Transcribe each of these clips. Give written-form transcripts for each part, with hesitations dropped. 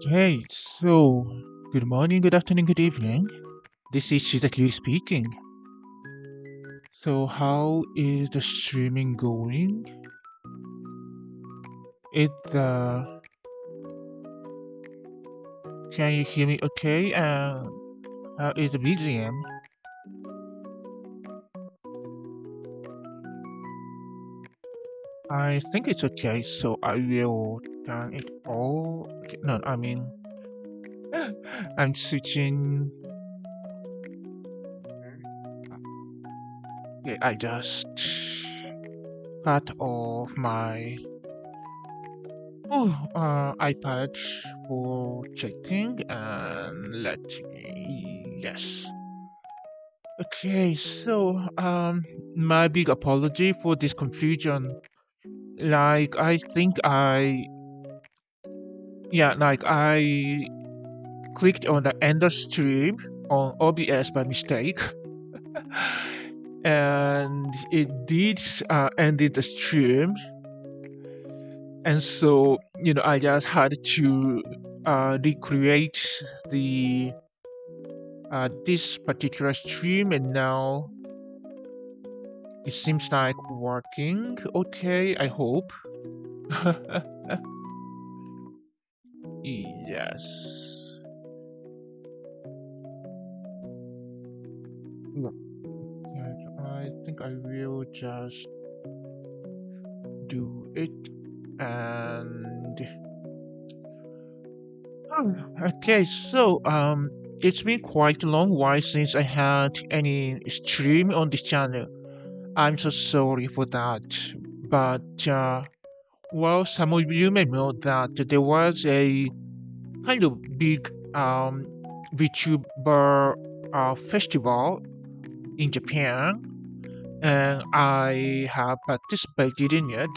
Okay, so good morning, good afternoon, good evening. This is Shizaki speaking. So, how is the streaming going? It can you hear me okay? How is the BGM? I think it's okay, so I will turn it all. Okay, no, I mean, I'm switching. Okay, I just cut off my iPad for checking and let me. Yes. Okay, so my big apology for this confusion. Like I think I yeah, like I clicked on the end of stream on OBS by mistake, and it did ended the stream, and so I just had to recreate the this particular stream, and now it seems like working okay. I hope. Yes. Yeah, I think I will just do it and okay, so it's been quite a long while since I had any stream on this channel. I'm so sorry for that. But well, some of you may know that there was a kind of big VTuber festival in Japan, and I have participated in it.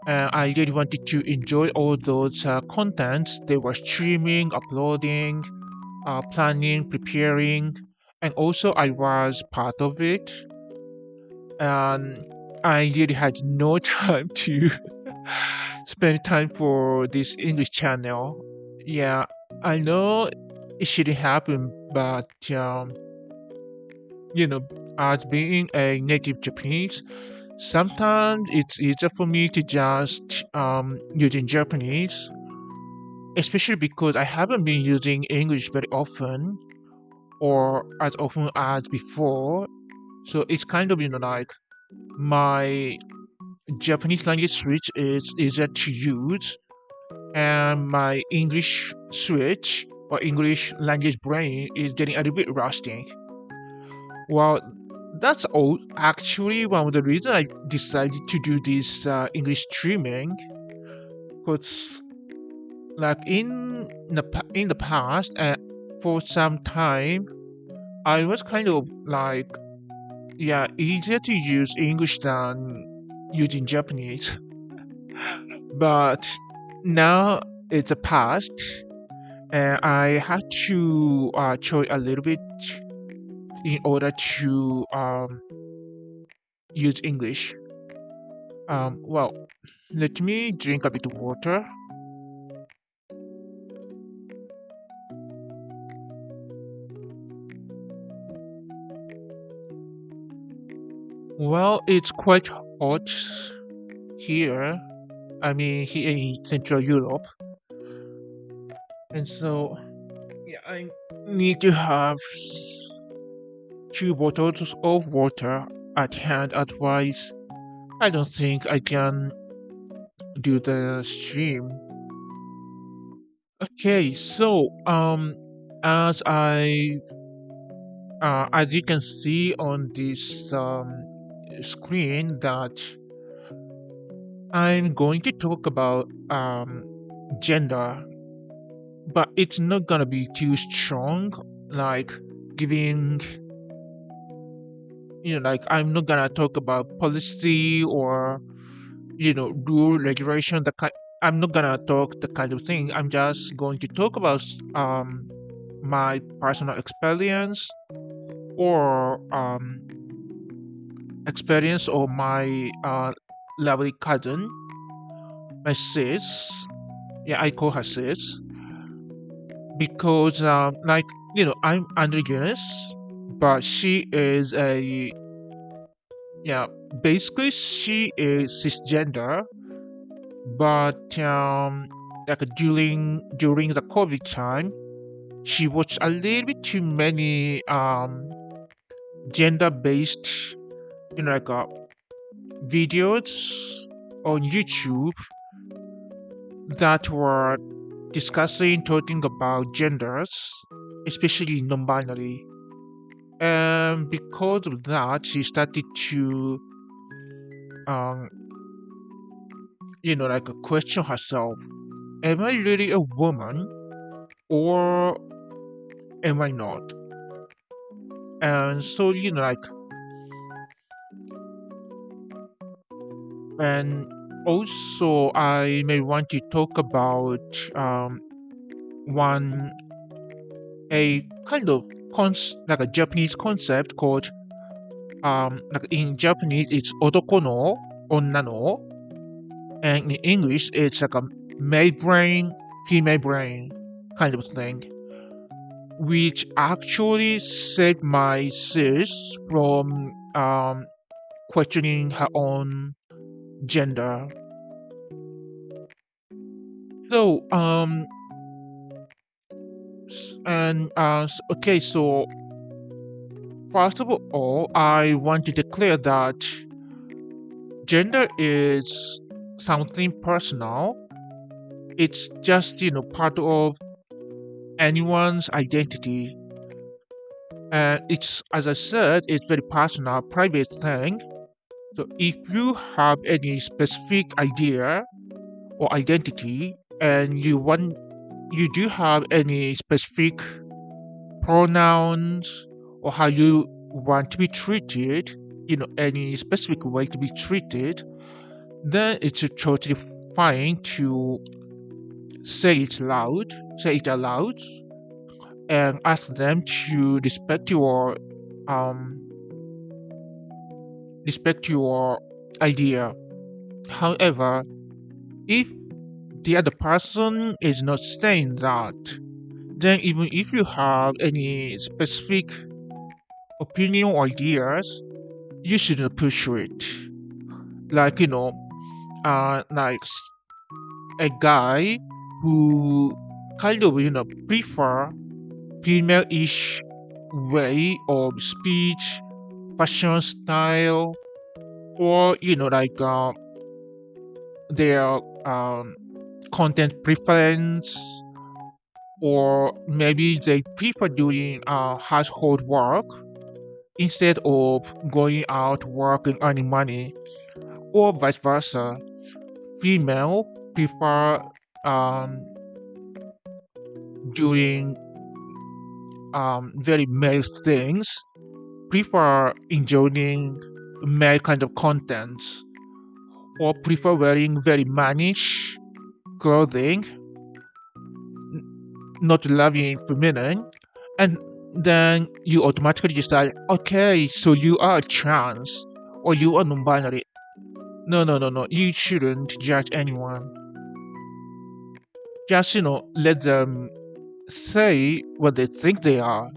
I really wanted to enjoy all those contents they were streaming, uploading, planning, preparing, and also I was part of it. And I really had no time to spend time for this English channel. Yeah, I know it shouldn't happen, but you know, as being a native Japanese, sometimes it's easier for me to just using Japanese, especially because I haven't been using English very often or as often as before. So it's kind of like my Japanese language switch is easier to use, and my English switch or English language brain is getting a little bit rusty. Well, that's all actually one of the reasons I decided to do this English streaming. Because like in the past, for some time, I was kind of like yeah easier to use English than using Japanese. But now it's a past, and I had to choose a little bit in order to use English. Well, let me drink a bit of water. Well, it's quite hot here. I mean, here in Central Europe, and so yeah, I need to have 2 bottles of water at hand. Otherwise, I don't think I can do the stream. Okay, so as you can see on this screen that I'm going to talk about gender, but it's not gonna be too strong, like giving like I'm not gonna talk about policy or rule regulation. I'm not gonna talk the kind of thing. I'm just going to talk about my personal experience or experience of my lovely cousin, my sis. Yeah, I call her sis because, like, I'm androgynous, but she is a, yeah, basically she is cisgender, but like during the COVID time, she watched a little bit too many gender-based, like videos on YouTube that were discussing, talking about genders, especially non-binary. And because of that, she started to, um, like question herself: Am I really a woman, or am I not? And so, and also I may want to talk about um, one a kind of like a Japanese concept called like in Japanese it's otoko no onna no, and in English it's like a male brain, female brain kind of thing, which actually saved my sis from questioning her own gender. So okay, so first of all, I want to declare that gender is something personal. It's just, part of anyone's identity. And it's, as I said, it's very personal, private thing. So if you have any specific idea or identity and you do have any specific pronouns or how you want to be treated, any specific way to be treated, then it's totally fine to say it aloud, and ask them to um respect your idea. However, if the other person is not saying that, then even if you have any specific opinion or ideas, you shouldn't pursue it. Like, like a guy who kind of, prefer female-ish way of speech, fashion style, or, like their um, content preference, or maybe they prefer doing household work instead of going out working earning money, or vice versa. Female prefer um, doing very male things, prefer enjoying male kind of contents, or prefer wearing very mannish clothing, not loving feminine, and then you automatically decide, okay, so you are trans or you are non-binary. No, no, no, no. You shouldn't judge anyone. Just, let them say what they think they are.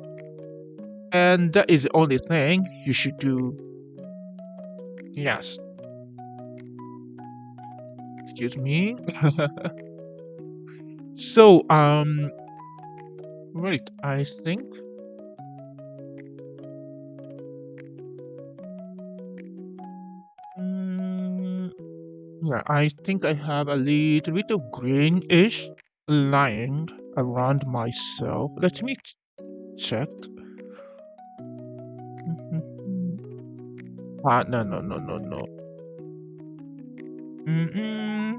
And that is the only thing you should do. Yes. Excuse me. So, wait, I think. Mm, yeah, I think I have a little bit of greenish lying around myself. Let me check. No, no, no, no, no. Mm-mm.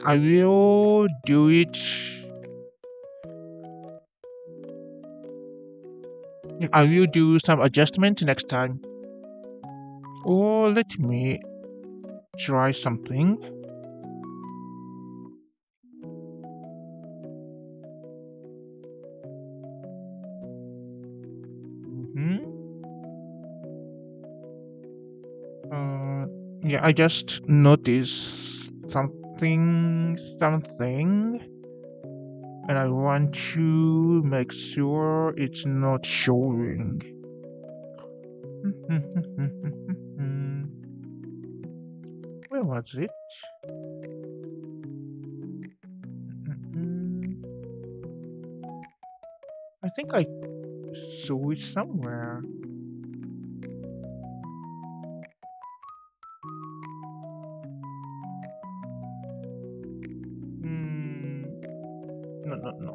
I will do it. I will do some adjustment next time. Or let me try something. Mm-hmm. Yeah, I just noticed something, and I want to make sure it's not showing. Where was it? I think I saw it somewhere. Hmm. No, no, no.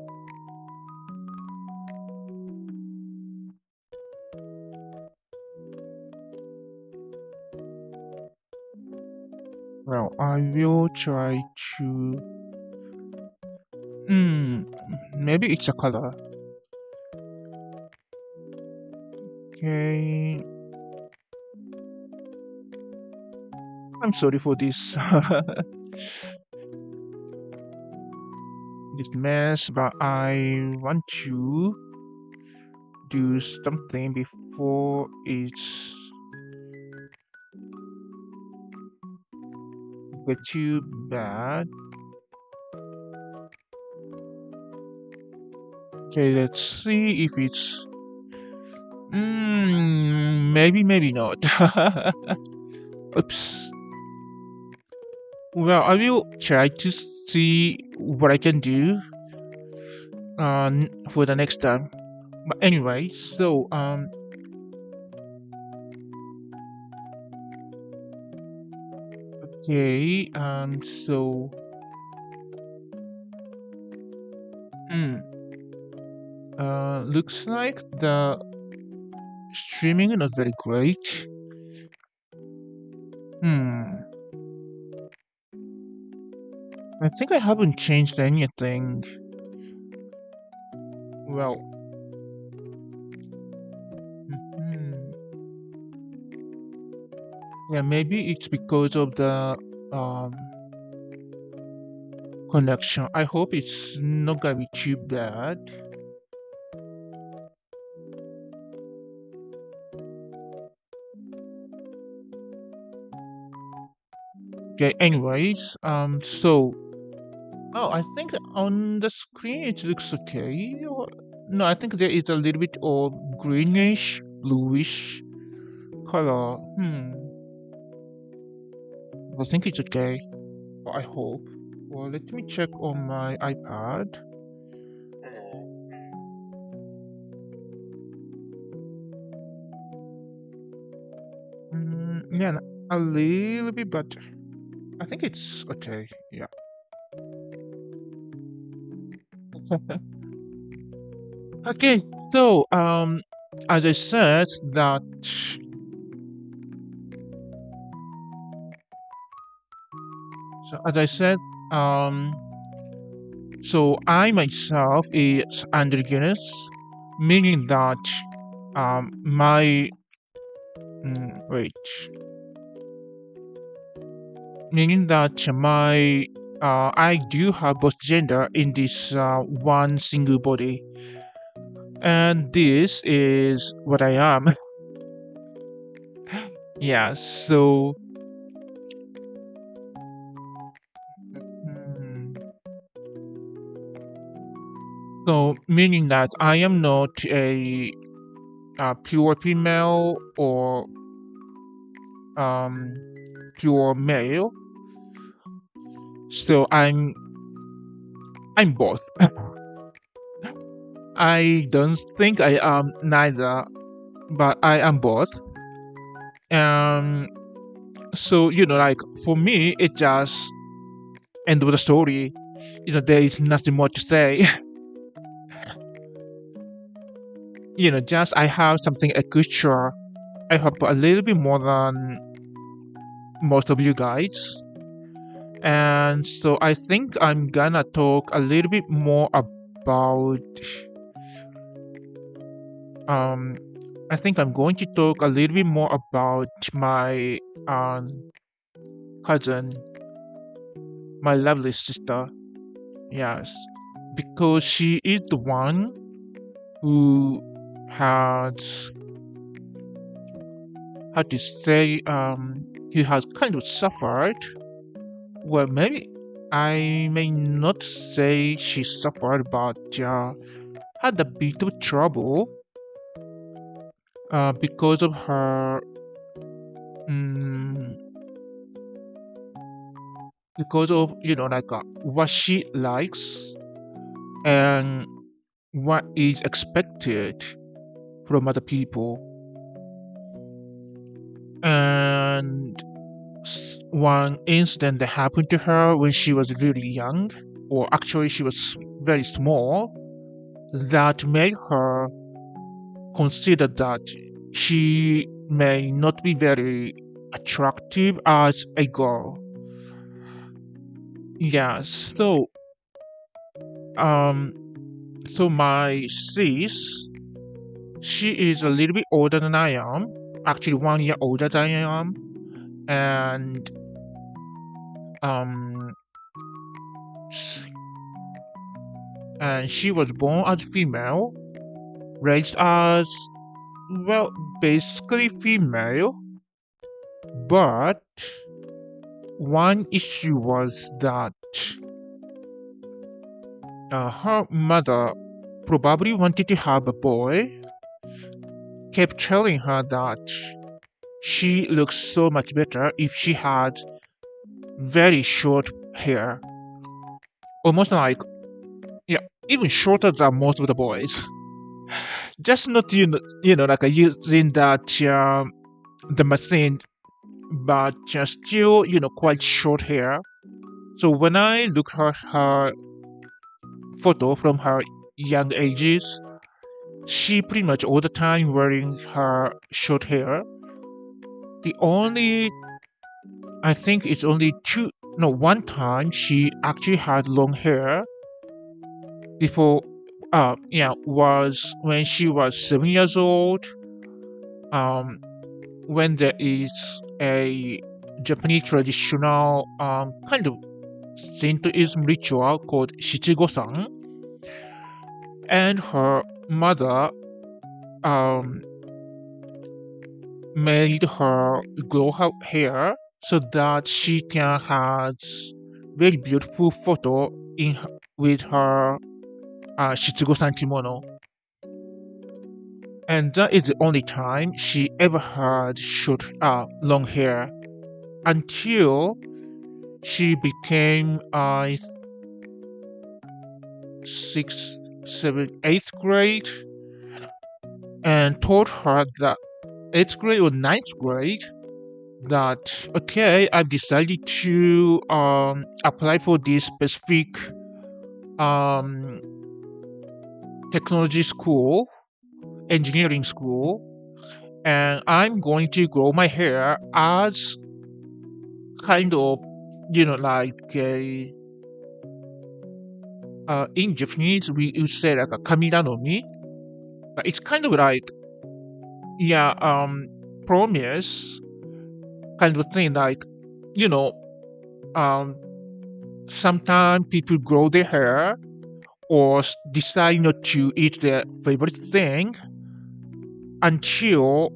Well, I will try to. Hmm. Maybe it's a color. Okay. I'm sorry for this this mess, but I want to do something before it's get too bad. Okay, let's see if it's. Maybe not. Oops. Well, I will try to see what I can do for the next time. But anyway, so okay, so hmm, looks like the streaming is not very great. Hmm, I think I haven't changed anything. Well, hmm, yeah, maybe it's because of the um connection. I hope it's not gonna be too bad. Okay, anyways, so oh, I think on the screen it looks okay. Or no, I think there is a little bit of greenish, bluish color. I think it's okay. I hope. Well, let me check on my iPad. Yeah, a little bit, but I think it's okay. Yeah. Okay, so as I said that, so as I said, um, so I myself is androgynous, meaning that my wait, meaning that my I do have both gender in this one single body, and this is what I am. Yeah, so hmm, so meaning that I am not a pure female or um, pure male. So I'm both. I don't think I am neither, but I am both. Um, so like for me, it just end of the story. There is nothing more to say. Just I have something extra. I hope a little bit more than most of you guys. And so I think I'm gonna talk a little bit more about um I think I'm going to talk a little bit more about my cousin, my lovely sister. Yes, because she is the one who has how to say, he has kind of suffered. Well, maybe I may not say she suffered, but had a bit of trouble because of her, um, because of like what she likes and what is expected from other people. And one incident that happened to her when she was really young, or actually she was very small, that made her consider that she may not be very attractive as a girl. Yeah, um so my sis, she is a little bit older than I am, actually 1 year older than I am, and um s- and she was born as female, raised as, well, basically female, but one issue was that her mother probably wanted to have a boy, kept telling her that she looks so much better if she had very short hair, almost like, yeah, even shorter than most of the boys. Just not like using that the machine, but still quite short hair. So when I look at her photo from her young ages, she pretty much all the time wearing her short hair. The only, I think it's only two, no, one time she actually had long hair before, yeah, was when she was 7 years old. Um, when there is a Japanese traditional kind of Shintoism ritual called Shichigo-san, and her mother um, made her grow her hair so that she can have very beautiful photo with her Shichigo-san kimono. And that is the only time she ever had long hair until she became sixth, seventh, eighth grade, and told her that eighth grade or ninth grade that, okay, I've decided to apply for this specific um, technology school, engineering school, and I'm going to grow my hair as kind of, like a, in Japanese we would say like a kamiranomi. It's kind of like, yeah, promise kind of thing, like, you know, um, sometimes people grow their hair or decide not to eat their favorite thing until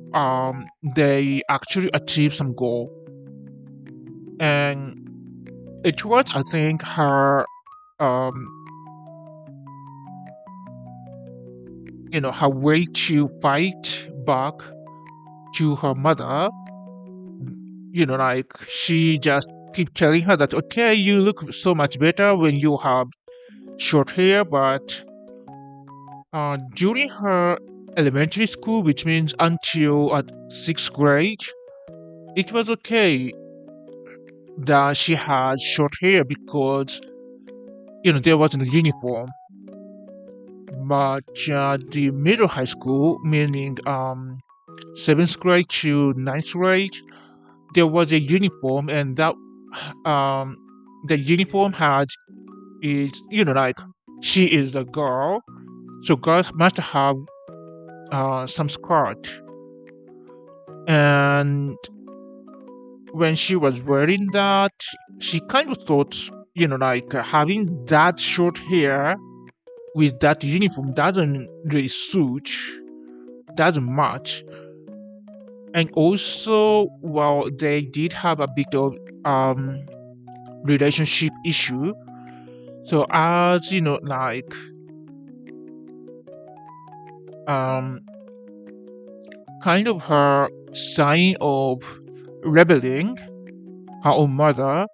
they actually achieve some goal. And it was, I think, her um, her way to fight back to her mother. Like she just keep telling her that, okay, you look so much better when you have short hair, but during her elementary school, which means until at sixth grade, it was okay that she had short hair because there wasn't a uniform. But the middle high school, meaning seventh grade to ninth grade, there was a uniform, and that um the uniform had is like she is a girl, so girls must have some skirt. And when she was wearing that, she kind of thought, like having that short hair with that uniform doesn't really suit, doesn't match. And also, well, they did have a bit of um relationship issue. So as you know, like um kind of her sign of rebelling her own mother,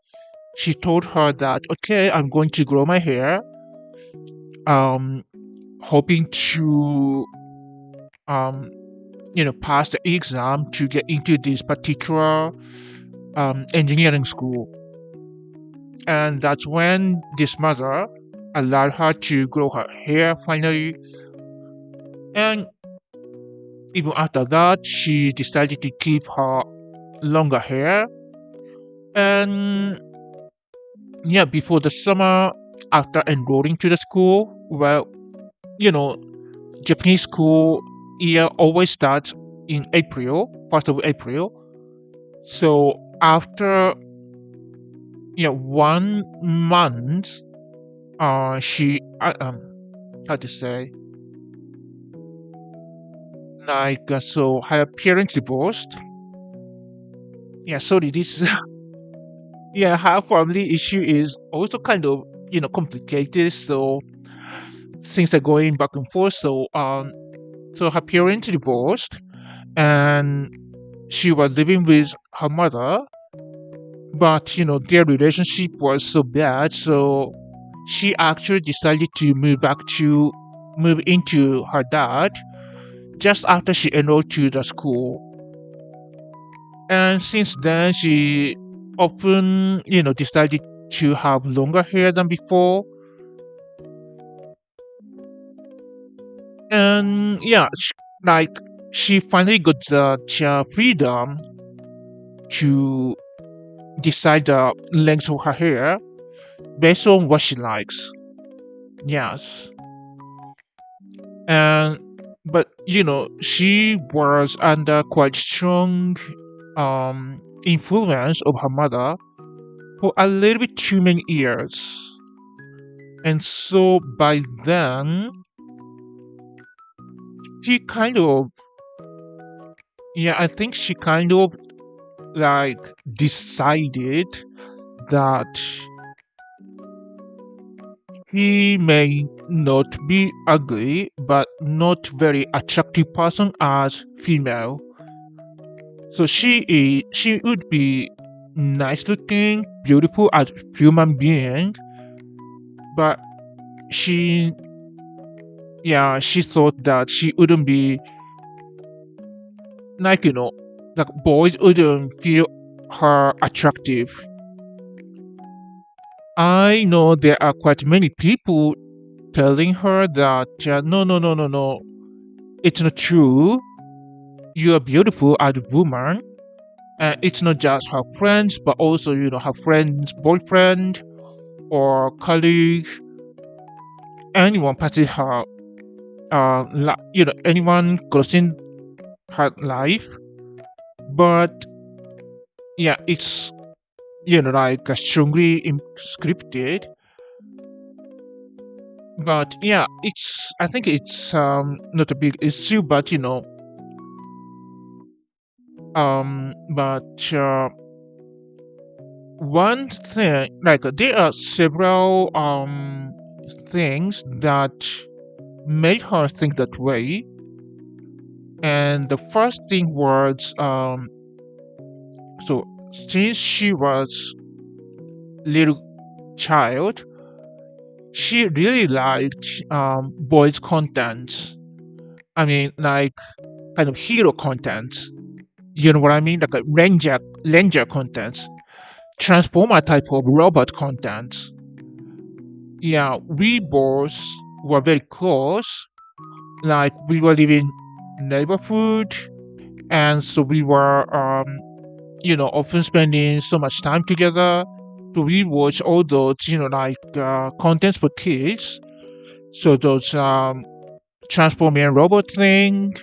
she told her that, okay, I'm going to grow my hair, um hoping to um pass the exam to get into this particular engineering school. And that's when this mother allowed her to grow her hair finally. And even after that, she decided to keep her longer hair. And yeah, before the summer, after enrolling to the school, well, you know, Japanese school year always starts in April, 1st of April. So after 1 month, she how to say, like, so her parents divorced. Yeah, sorry, this yeah, her family issue is also kind of complicated. So things are going back and forth. So her parents divorced, and she was living with her mother, but their relationship was so bad, so she actually decided to move into her dad just after she enrolled to the school. And since then, she often decided to have longer hair than before. And yeah, like, she finally got the freedom to decide the length of her hair based on what she likes. Yes. And but she was under quite strong influence of her mother for a little bit too many years. And so by then, she kind of, yeah, I think she kind of like decided that he may not be ugly, but not very attractive person as female. So she would be nice looking, beautiful as human being, but she she thought that she wouldn't be like like boys wouldn't feel her attractive. I know there are quite many people telling her that no, no, no, no, no, it's not true. You are beautiful as a woman. And it's not just her friends, but also her friend's boyfriend or colleague, anyone passing her, anyone crossing her life. But yeah, it's like strongly scripted. But yeah, I think it's not a big issue, but but one thing, like, there are several things that made her think that way. And the first thing was, so since she was little child, she really liked boys content. I mean, like, kind of hero content. You know what I mean? Like a ranger content, transformer type of robot content. Yeah, we both were very close. Like, we were living neighborhood, and so we were often spending so much time together. So we watch all those like contents for kids. So those transforming robot thing,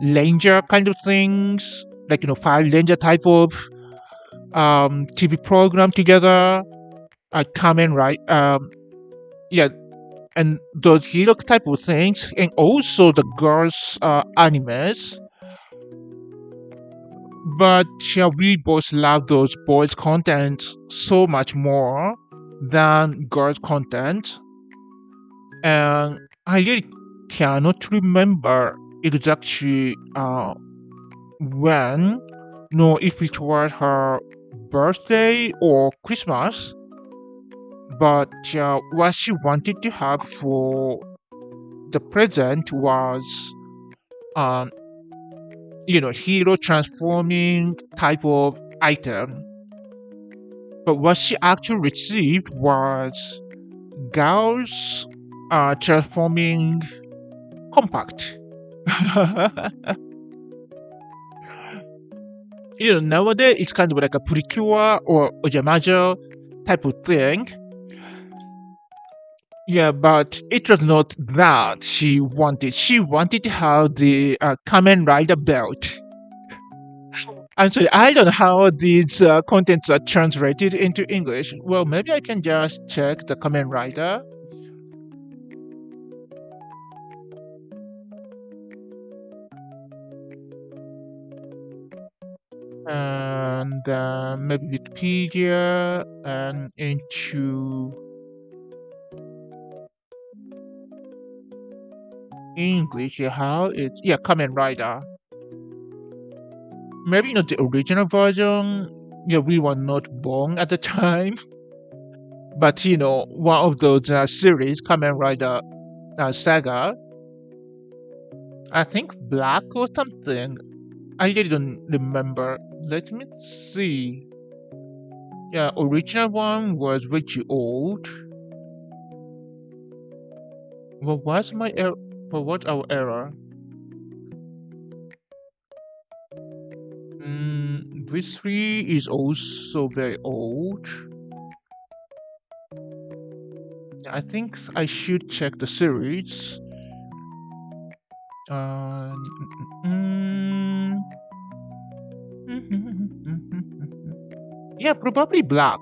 ranger kind of things, like five ranger type of TV program together. Kamen, right? Yeah, and those hero type of things, and also the girls animes. But yeah, we both love those boys' content so much more than girls' content, and I really cannot remember exactly when, no, if it was her birthday or Christmas, but what she wanted to have for the present was, um, hero transforming type of item. But what she actually received was girls transforming compact. Nowadays it's kind of like a precure or ojamajo type of thing. Yeah, but it was not that she wanted. She wanted to have the Kamen Rider belt. I'm sorry, I don't know how these contents are translated into English. Well, maybe I can just check the Kamen Rider. And maybe Wikipedia and into English. Yeah, how it's Kamen Rider. Maybe not the original version. Yeah, we were not born at the time, but one of those series, Kamen Rider saga. I think Black or something. I really don't remember. Let me see. Yeah, original one was really old. What was my error? What was our error? This three is also very old. I think I should check the series. Uh, mm, yeah, probably Black.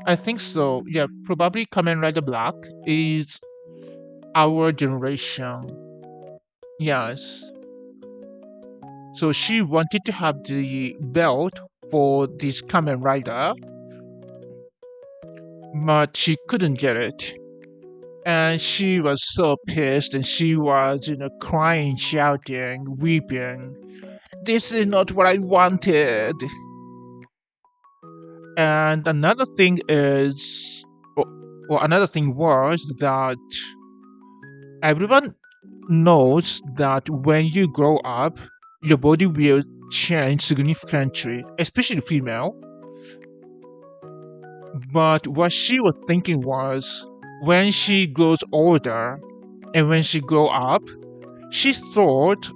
I think so. Yeah, probably Kamen Rider Black is our generation. Yes. So she wanted to have the belt for this Kamen Rider, but she couldn't get it. And she was so pissed and she was, crying, shouting, weeping. This is not what I wanted. And another thing is, or another thing was that everyone knows that when you grow up, your body will change significantly, especially female. But what she was thinking was when she grows older and when she grow up, she thought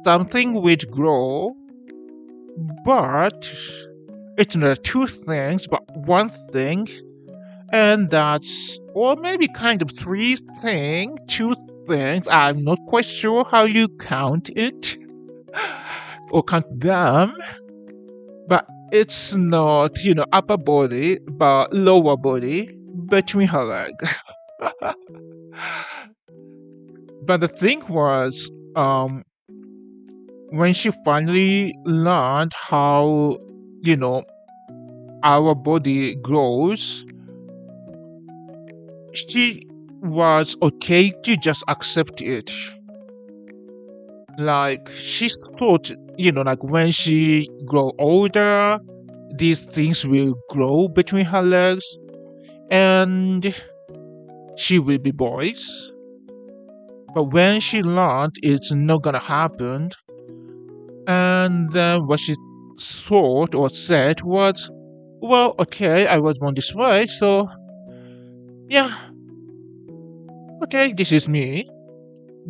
something would grow, but it's not two things, but one thing, and that's, or maybe kind of three things, two things. I'm not quite sure how you count it or count them, but it's not, upper body, but lower body between her legs. But the thing was, when she finally learned how, you know, our body grows, she was okay to just accept it. Like she thought, like when she grow older, these things will grow between her legs, and she will be boys. But when she learned it's not gonna happen, and then what she thought or said was, well, okay, I was born this way, so yeah, okay, this is me.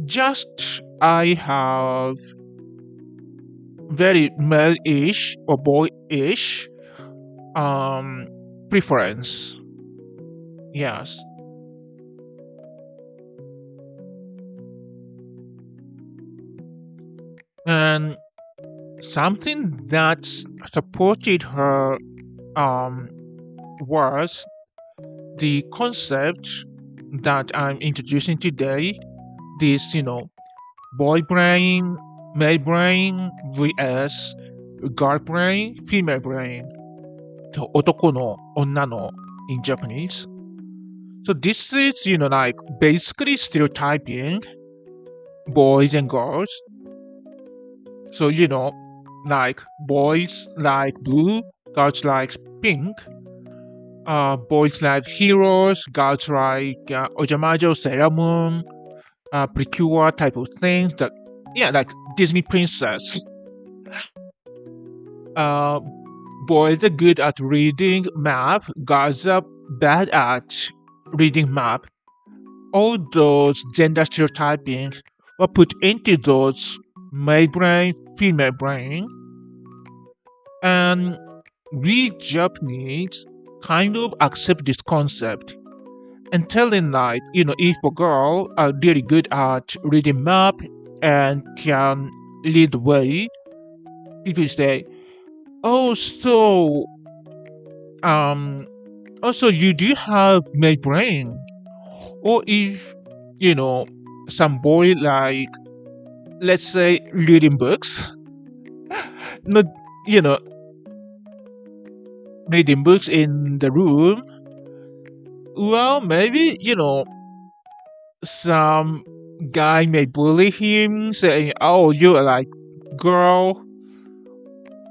Just I have very male-ish or boy-ish um preference. Yes. And something that supported her um was the concept that I'm introducing today, this, boy brain, male brain vs girl brain, female brain. 男の、女の in Japanese. So this is, like basically stereotyping boys and girls. So, like boys like blue, girls like pink. Boys like heroes, girls like Ojamajo, Sailor Moon, Precure type of things. That, yeah, like Disney princess. Uh, Boys are good at reading map, girls are bad at reading map. All those gender stereotyping were put into those male brain, female brain, and we Japanese kind of accept this concept and telling like, if a girl are really good at reading map and can lead the way, people say, oh, so also you do have male brain. Or if, you know, some boy like, let's say, reading books, not, you know, reading books in the room, well, maybe, some guy may bully him, saying, oh, you're like girl,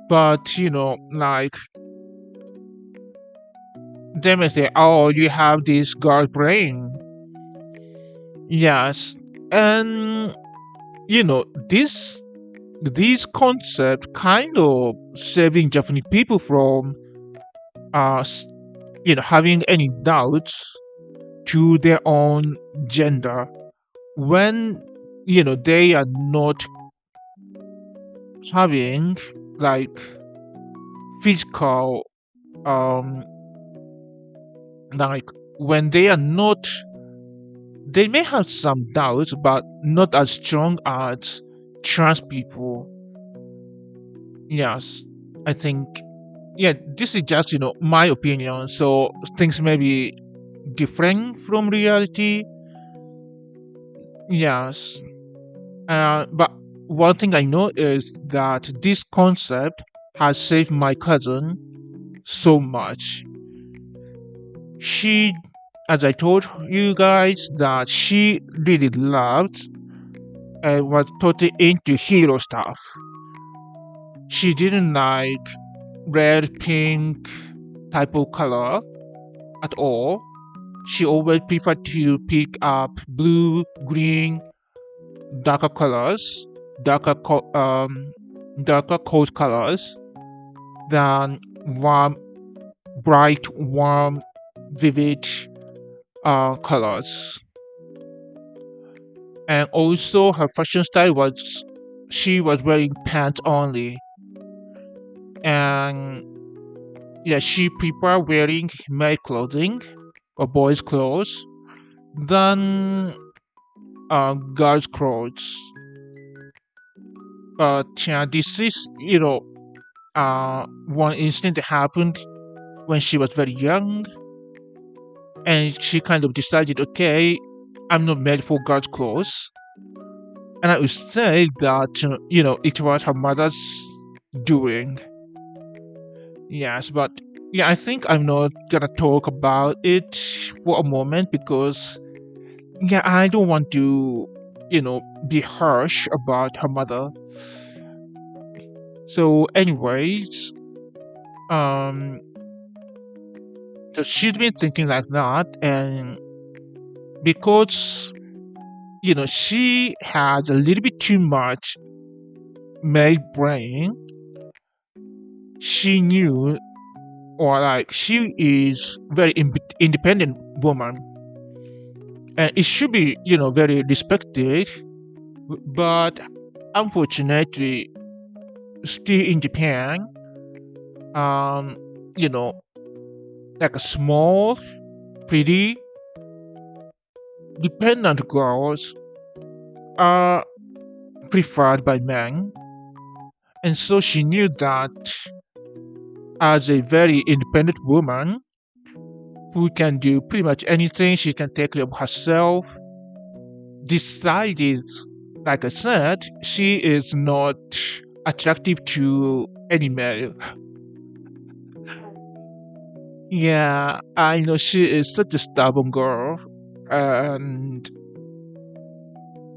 but, like, they may say, oh, you have this girl brain. Yes. And, this concept kind of saving Japanese people from having any doubts to their own gender when they are not having like physical um like when they are not, they may have some doubts but not as strong as trans people. Yes, I think, yeah, this is just my opinion, so things may be different from reality. Yes, but one thing I know is that this concept has saved my cousin so much. She, as I told you guys, that she really loved and was totally into hero stuff. She didn't like red, pink type of color at all. She always preferred to pick up blue, green, darker colors, darker cold colors than warm, bright, warm, vivid colors. And also her fashion style was, she was wearing pants only, and yeah, she preferred wearing male clothing or boys' clothes than girls' clothes. But this is, one incident that happened when she was very young, and she kind of decided, okay, I'm not made for girls' clothes. And I would say that, it was her mother's doing. Yes, but yeah, I think I'm not gonna talk about it for a moment because, yeah, I don't want to, be harsh about her mother. So, anyways, um, so she'd been thinking like that, and because, she has a little bit too much male brain, she knew, or like, she is very independent woman, and it should be, very respected, but unfortunately, still in Japan, um, you know, like a small, pretty, dependent girls are preferred by men, and so she knew that as a very independent woman who can do pretty much anything, she can take care of herself, decided Like I said, she is not attractive to any male. Yeah, I know she is such a stubborn girl. And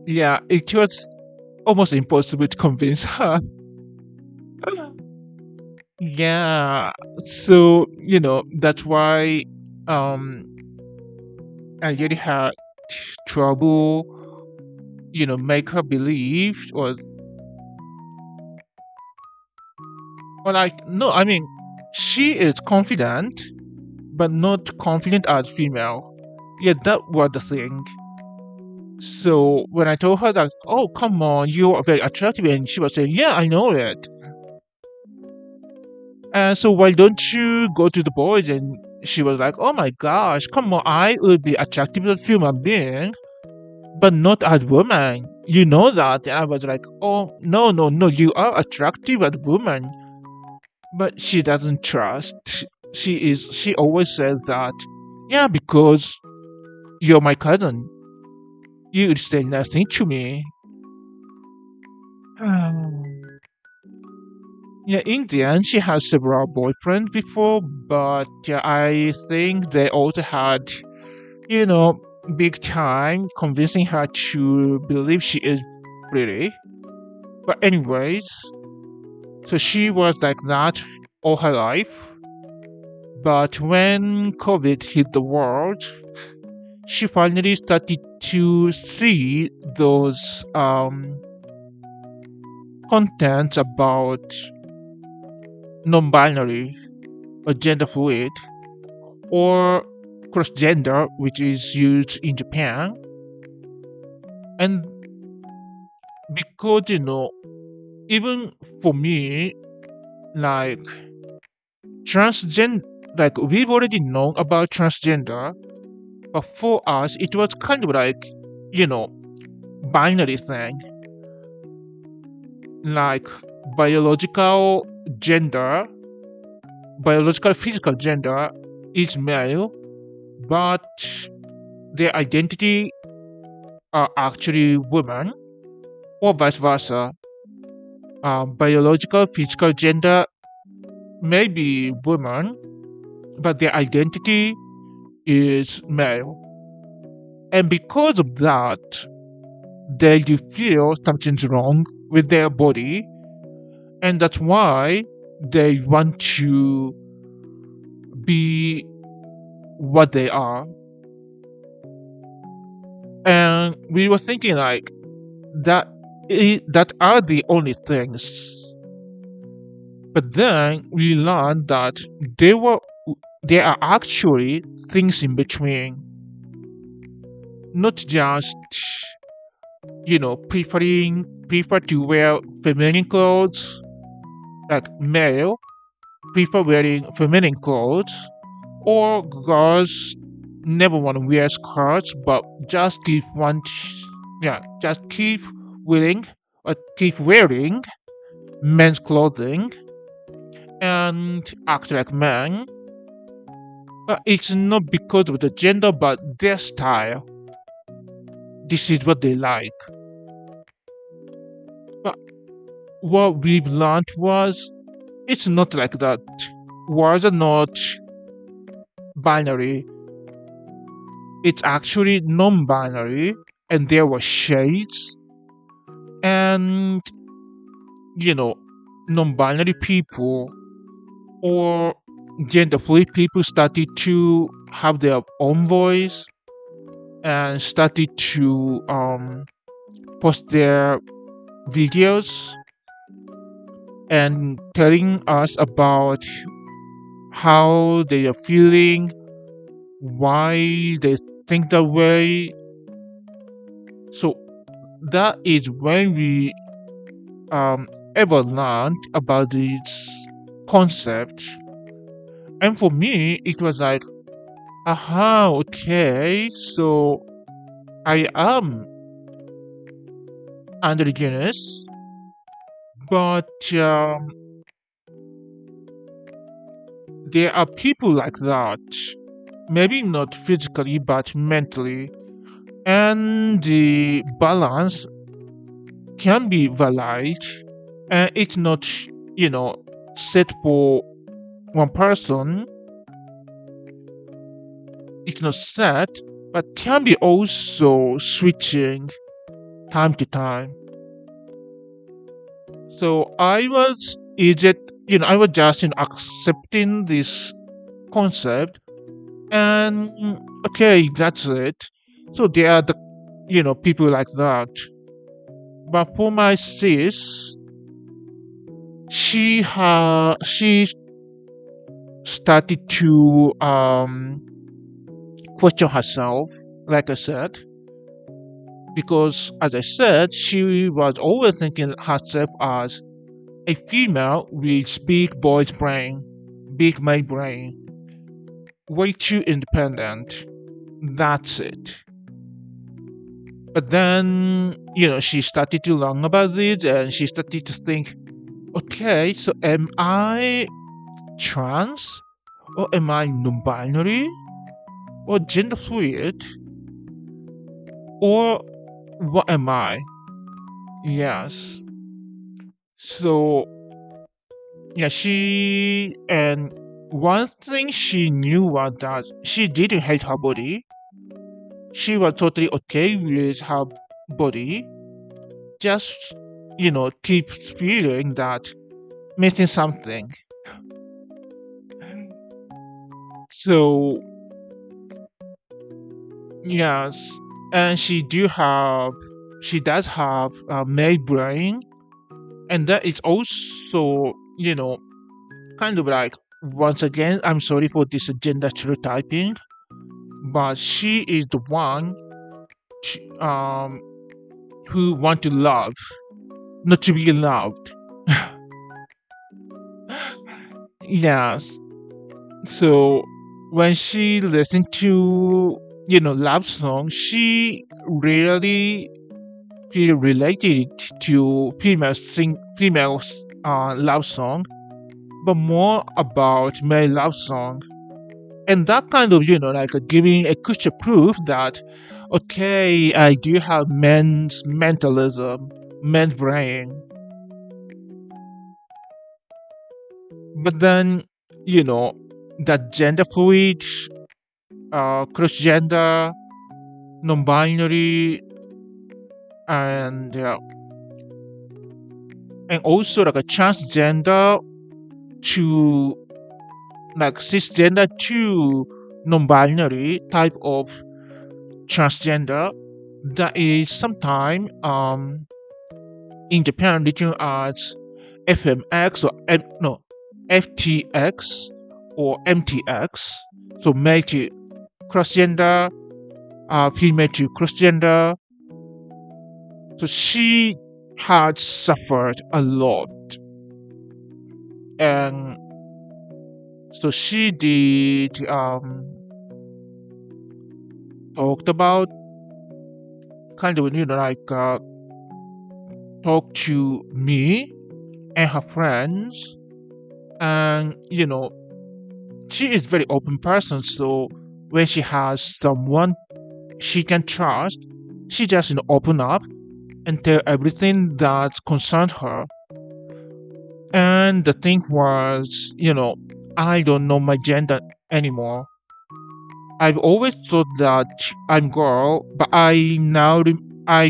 yeah, it was almost impossible to convince her. Yeah, so that's why um I really had trouble, make her believe or like no, I mean she is confident, but not confident as female. Yeah, that was the thing. So when I told her that, oh come on, you are very attractive, and she was saying, yeah, I know it. And so why don't you go to the boys? And she was like, oh my gosh, come on, I would be attractive as a human being, but not as woman. You know that. And I was like, oh no, no, no, you are attractive as woman. But she doesn't trust. She always says that, yeah, because you're my cousin. You would say nothing to me. Yeah, in the end, she has several boyfriends before, but I think they also had, you know, big time convincing her to believe she is pretty. But anyways, so she was like that all her life. But when COVID hit the world, she finally started to see those contents about non-binary or gender fluid or cross-gender, which is used in Japan. And because even for me, like transgender, like we've already known about transgender, but for us it was kind of like you know binary thing, like biological gender, biological physical gender is male, but their identity are actually women, or vice versa. Biological physical gender may be women, but their identity is male. And because of that, they do feel something's wrong with their body, and that's why they want to be what they are. And we were thinking like that that are the only things. But then we learned that there were there are actually things in between. Not just prefer to wear feminine clothes, like male prefer wearing feminine clothes, or girls never want to wear skirts but just keep wearing men's clothing and act like men. But it's not because of the gender but their style. This is what they like. But what we've learned was it's not like that. Words are not binary. It's actually non-binary, and there were shades, and non-binary people or gender fluid people started to have their own voice and started to post their videos and telling us about how they are feeling, why they think that way. So that is when we ever learned about this concept. And for me, it was like, aha, okay, so I am androgynous, but there are people like that. Maybe not physically, but mentally. And the balance can be valid, and it's not, you know, set for one person. It's not set, but can be also switching time to time. So I was just accepting this concept, and okay, that's it. So there are the people like that. But for my sis, she started to question herself, like I said, because as I said, she was always thinking herself as a female with big boy's brain, big my brain, way too independent. That's it. But then, she started to learn about this and she started to think, okay, so am I trans? Or am I non binary? Or gender fluid? Or what am I? Yes. So, yeah, and one thing she knew was that she didn't hate her body. She was totally okay with her body. Just, keeps feeling that missing something. So, yes, and she does have a male brain, and that is also, kind of like, once again, I'm sorry for this gender stereotyping, but she is the one who want to love, not to be loved. Yes. So when she listened to love song, she really feel related to female love song, but more about male love song. And that kind of like giving a cushion proof that okay, I do have men's mentalism, men's brain. But then that gender fluid, cross gender, non-binary, and also like a transgender to like cisgender to non-binary type of transgender that is sometimes in Japan written as FMX or no FTX or MTX. So male to cross-gender, female to cross-gender. So she had suffered a lot, and so she did talked about kind of like talk to me and her friends, and she is very open person. So when she has someone she can trust, she just open up and tell everything that concerns her. And the thing was, I don't know my gender anymore. I've always thought that I'm girl, but I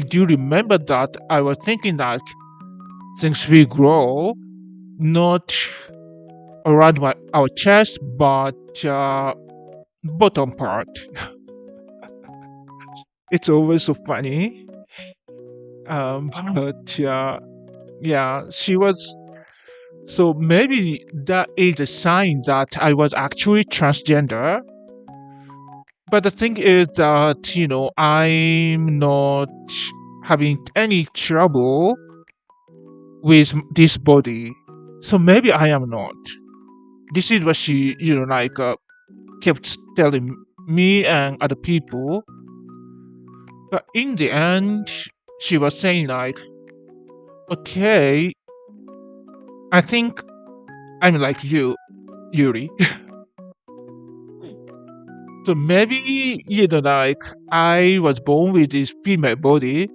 do remember that I was thinking that since we grow, not around our chest, but bottom part. It's always so funny. But yeah, she was. So maybe that is a sign that I was actually transgender. But the thing is that, I'm not having any trouble with this body. So maybe I am not. This is what she, like kept telling me and other people. But in the end, she was saying like, okay, I think I'm like you, Yuri. So maybe, like I was born with this female body,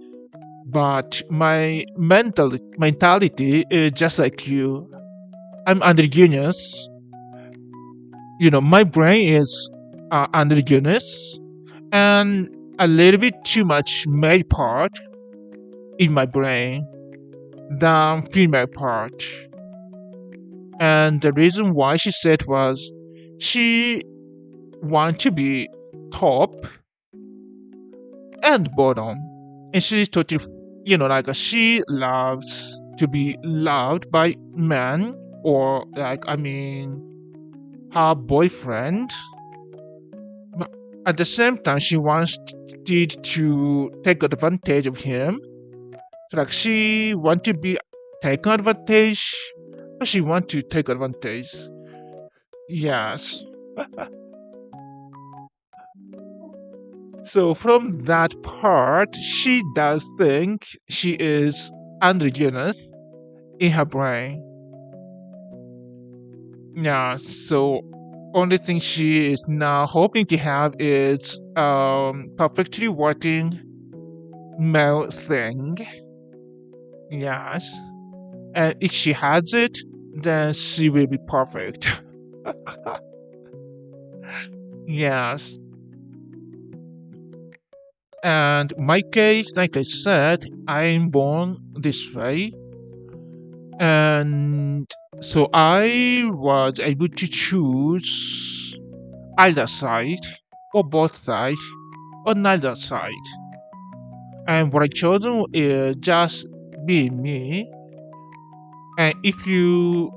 But my mentality is just like you. I'm androgynous. My brain is androgynous and a little bit too much male part in my brain than female part. And the reason why she said was she want to be top and bottom. And she's totally, she loves to be loved by men or her boyfriend. But at the same time, she wants to take advantage of him. So she want to be taken advantage, but she want to take advantage. Yes. So from that part, she does think she is androgynous in her brain. Yeah, so only thing she is now hoping to have is perfectly working male thing. Yes. And if she has it, then she will be perfect. Yes. And my case, like I said, I'm born this way. And so I was able to choose either side, or both sides, or neither side. And what I chosen is just being me. And if you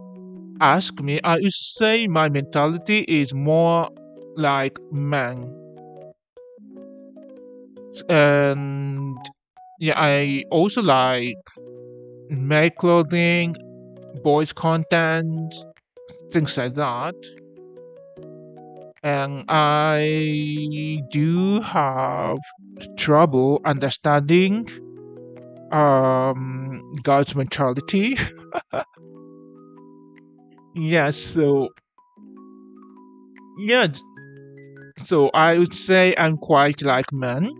ask me, I would say my mentality is more like man. And yeah, I also like male clothing, boys content, things like that. And I do have trouble understanding God's mentality. Yeah, so yeah, so I would say I'm quite like man,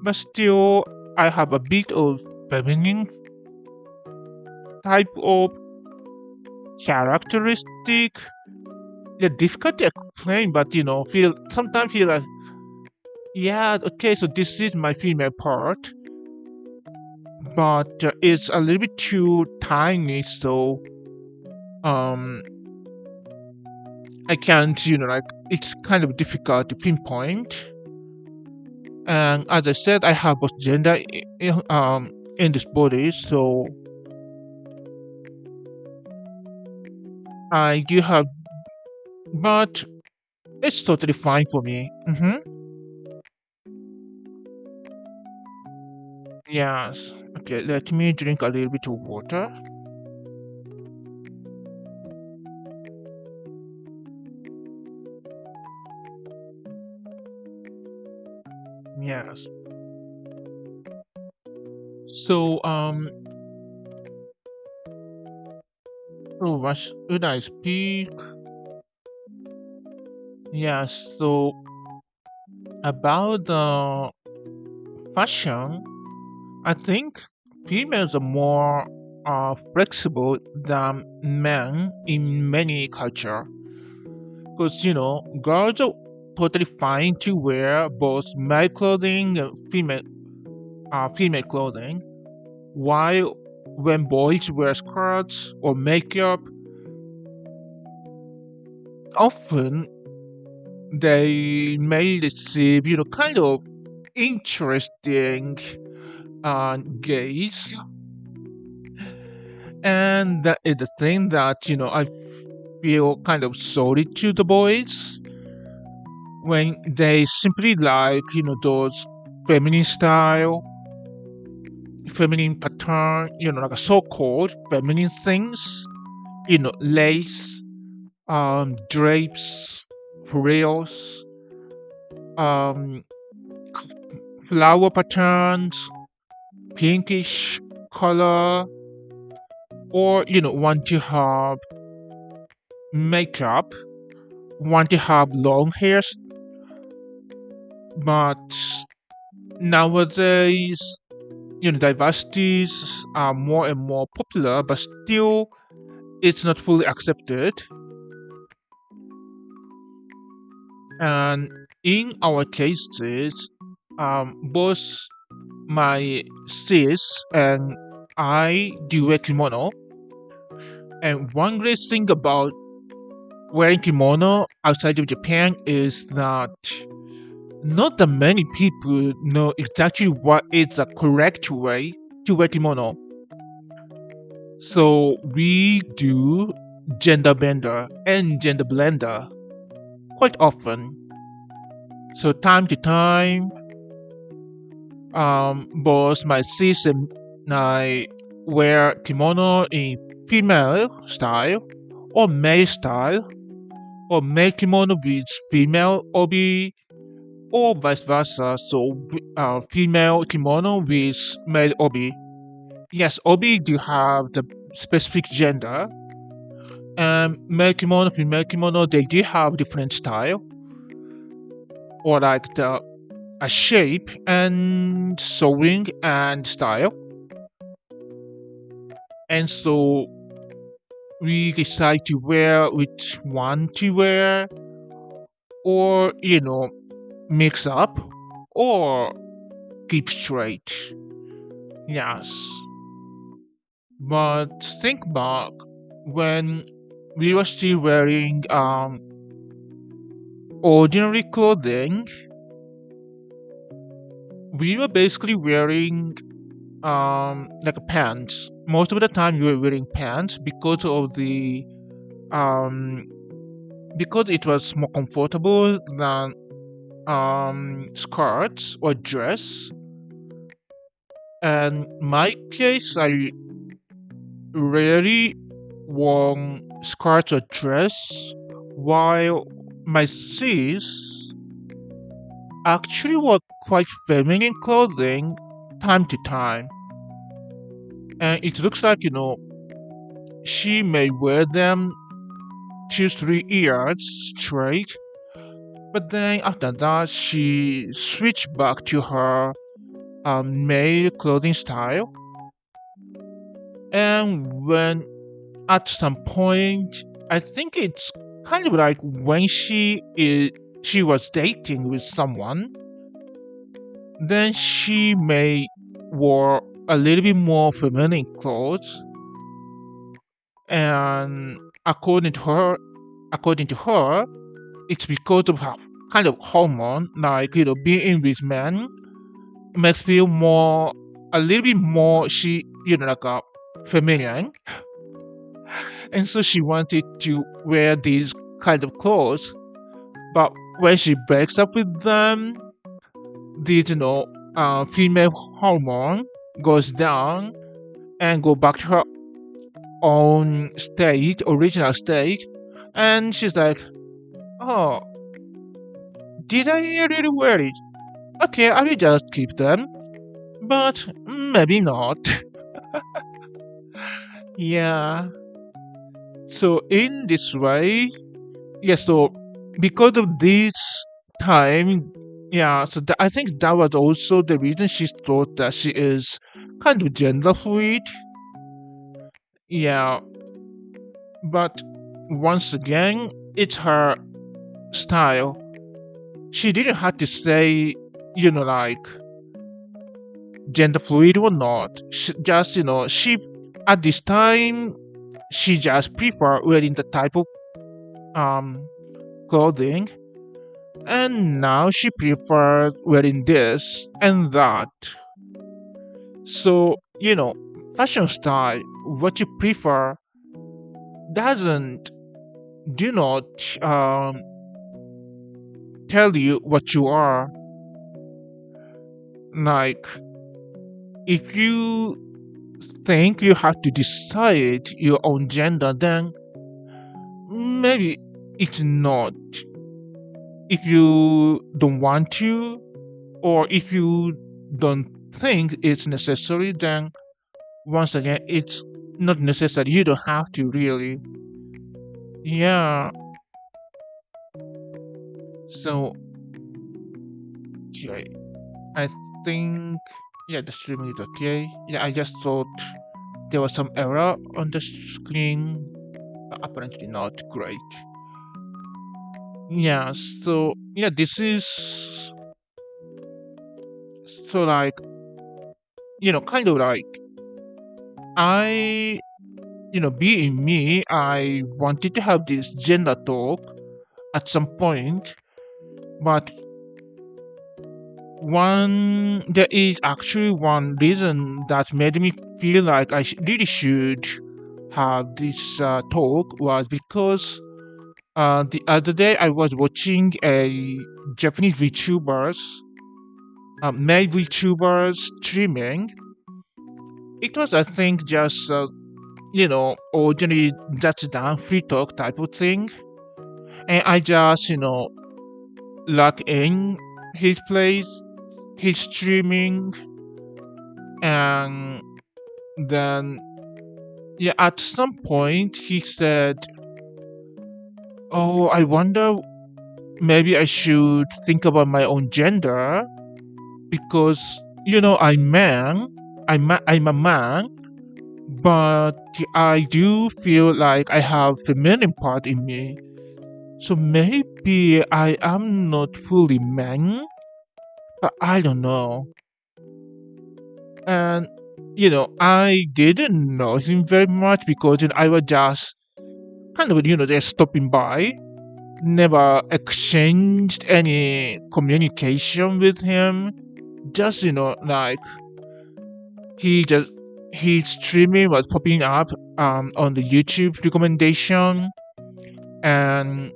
but still I have a bit of feminine type of characteristic. Yeah, difficult to explain, but feel sometimes feel like, yeah, okay, so this is my female part, but it's a little bit too tiny, so um, I can't, it's kind of difficult to pinpoint. And as I said, I have both gender in this body, so I do have, but it's totally fine for me. Yes. Okay, let me drink a little bit of water. Yes. So, what should I speak? Yes, so about the fashion, I think females are more flexible than men in many culture. Because, girls are totally fine to wear both male clothing and female clothing, while when boys wear skirts or makeup, often they may receive, kind of interesting gaze. And that is the thing that, I feel kind of sorry to the boys when they simply like, those feminine style, feminine pattern, like a so-called feminine things, lace, drapes, frills, um, flower patterns, pinkish color, or want to have makeup, want to have long hairs, but Nowadays, diversities are more and more popular, but still, it's not fully accepted. And in our cases, both my sis and I do wear kimono. And one great thing about wearing kimono outside of Japan is that not that many people know exactly what is the correct way to wear kimono. So we do gender bender and gender blender quite often. So time to time, both my sis and I wear kimono in female style or male style, or male kimono with female obi, or vice versa. So female kimono with male obi. Yes, obi do have the specific gender. Male kimono, female kimono, they do have different style, or like the a shape and sewing and style. And so we decide to wear which one to wear, or mix up, or keep straight. Yes. But think back when we were still wearing ordinary clothing, we were basically wearing like pants. Most of the time we were wearing pants um because it was more comfortable than skirts or dress. And my case, I rarely wore skirts or dress, while my sis actually wore quite feminine clothing time to time. And it looks like, she may wear them 2-3 years straight, but then after that, she switched back to her male clothing style. And when at some point, I think it's kind of like when she was dating with someone, then she may wear a little bit more feminine clothes. And according to her, it's because of her kind of hormone, like being with men makes feel more, a little bit more, she like a feminine. And so she wanted to wear these kind of clothes. But when she breaks up with them, these female hormone goes down and go back to her own state, original state. And she's like, oh, did I really wear it? Okay, I will just keep them, but maybe not. Yeah. So in this way, yeah. So because of this time, yeah. So I think that was also the reason she thought that she is kind of gender fluid. Yeah. But once again, it's her style. She didn't have to say, like gender fluid or not. Just, she at this time she just prefer wearing the type of um clothing, and now she prefers wearing this and that. So, fashion style, what you prefer doesn't do not tell you what you are. Like, if you think you have to decide your own gender, then maybe it's not. If you don't want to, or if you don't think it's necessary, then once again, it's not necessary. You don't have to really. Yeah. So, yeah, I think, yeah, the streaming is okay. Yeah, I just thought there was some error on the screen. Apparently not great. Yeah, so yeah, this is so like, kind of like I, being me, I wanted to have this gender talk at some point, but there is actually one reason that made me feel like really should have this talk was because the other day I was watching a Japanese VTubers, male VTubers streaming. It was, I think, just ordinary that's down free talk type of thing, and I just log in his place, his streaming, and then yeah, at some point he said, "Oh, I wonder maybe I should think about my own gender because I'm man, I'm a man, but I do feel like I have feminine part in me. So maybe I am not fully man, but I don't know." And I didn't know him very much because I was just kind of just stopping by, never exchanged any communication with him. Just like he just his streaming was popping up on the YouTube recommendation, and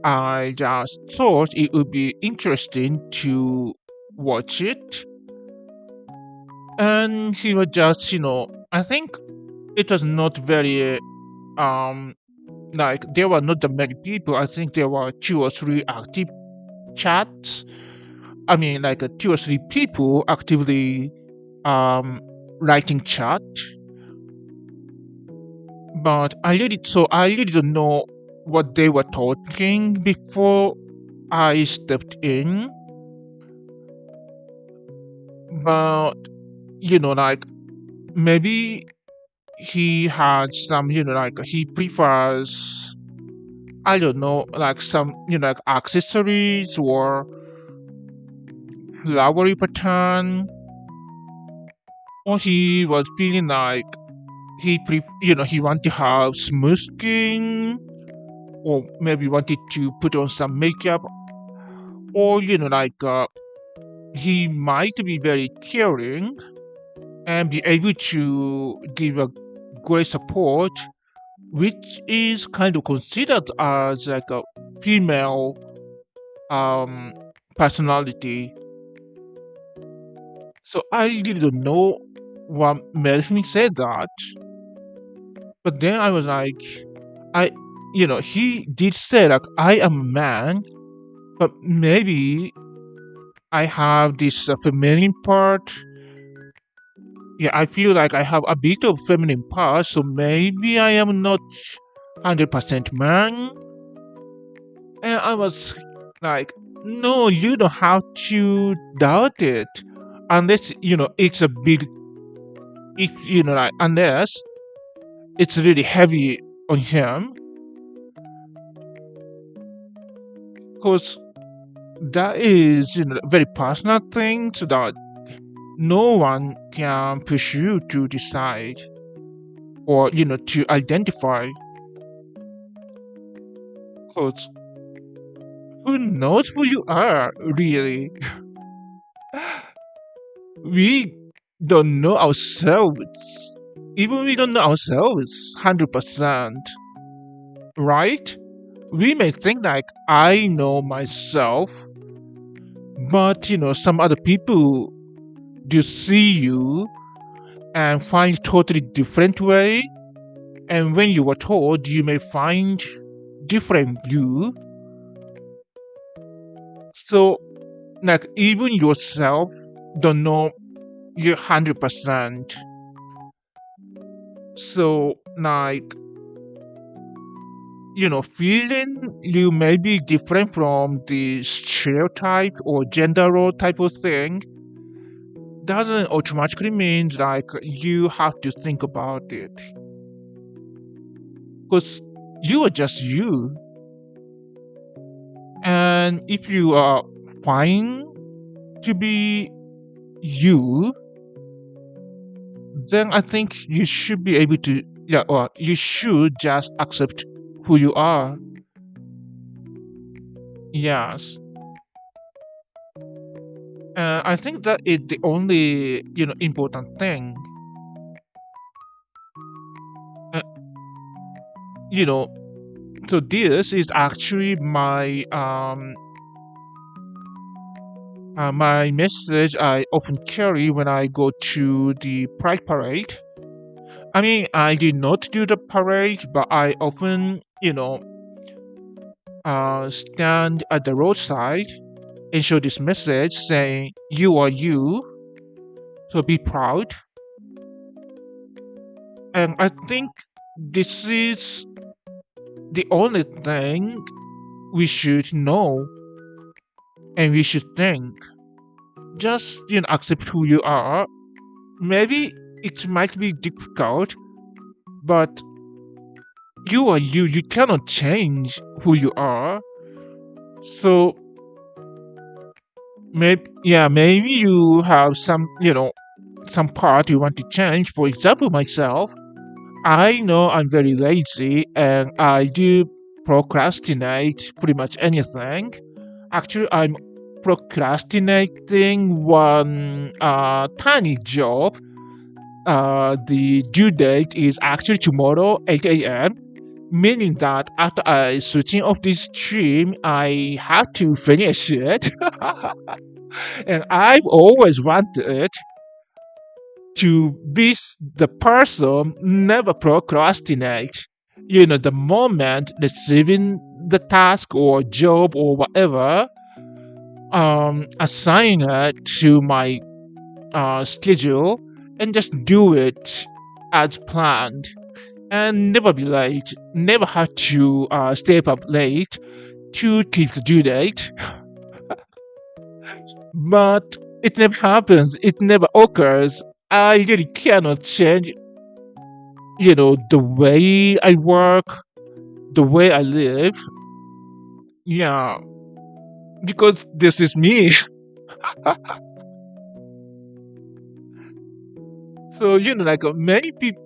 I just thought it would be interesting to watch it. And he was just I think it was not very like there were not that many people. I think there were 2 or 3 active chats. I mean, like 2 or 3 people actively um writing chat. But I really don't know what they were talking before I stepped in. But like maybe he had some, like he prefers, I don't know, like some, like accessories or flowery pattern, or he was feeling like he wanted to have smooth skin, or maybe wanted to put on some makeup, or like he might be very caring and be able to give a great support, which is kind of considered as like a female um personality. So I really don't know what made me say that. But then I was like, I, he did say like I am a man, but maybe I have this feminine part. Yeah, I feel like I have a bit of feminine part, so maybe I am not 100% man. And I was like, no, you don't have to doubt it. Unless, it's a big, if, like, unless it's really heavy on him. Because that is, a very personal thing, so that no one can push you to decide or, to identify. Because who knows who you are, really? We don't know ourselves. Even we don't know ourselves 100%, right? We may think like I know myself, but some other people do see you and find totally different way. And when you were told, you may find different view. So like even yourself don't know you 100%. So like feeling you may be different from the stereotype or gender role type of thing doesn't automatically mean like you have to think about it, because you are just you. And if you are fine to be you, then I think you should be able to, yeah, or you should just accept who you are. Yes. I think that is the only, important thing. Uh, you know, so this is actually my message I often carry when I go to the Pride Parade. I mean, I did not do the parade, but I often, stand at the roadside and show this message saying, "You are you, so be proud." And I think this is the only thing we should know and we should think. Just, accept who you are. Maybe it might be difficult, but you are you. You cannot change who you are. So maybe you have some part you want to change. For example, myself, I know I'm very lazy and I do procrastinate pretty much anything. Actually, I'm procrastinating one tiny job. The due date is actually tomorrow, 8 a.m., meaning that after I switching off this stream, I have to finish it. And I've always wanted to be the person never procrastinate. The moment receiving the task or job or whatever, assign it to my schedule and just do it as planned and never be late. Never have to stay up late to keep the due date. But it never happens. It never occurs. I really cannot change, the way I work, the way I live. Yeah, because this is me. So, like many people,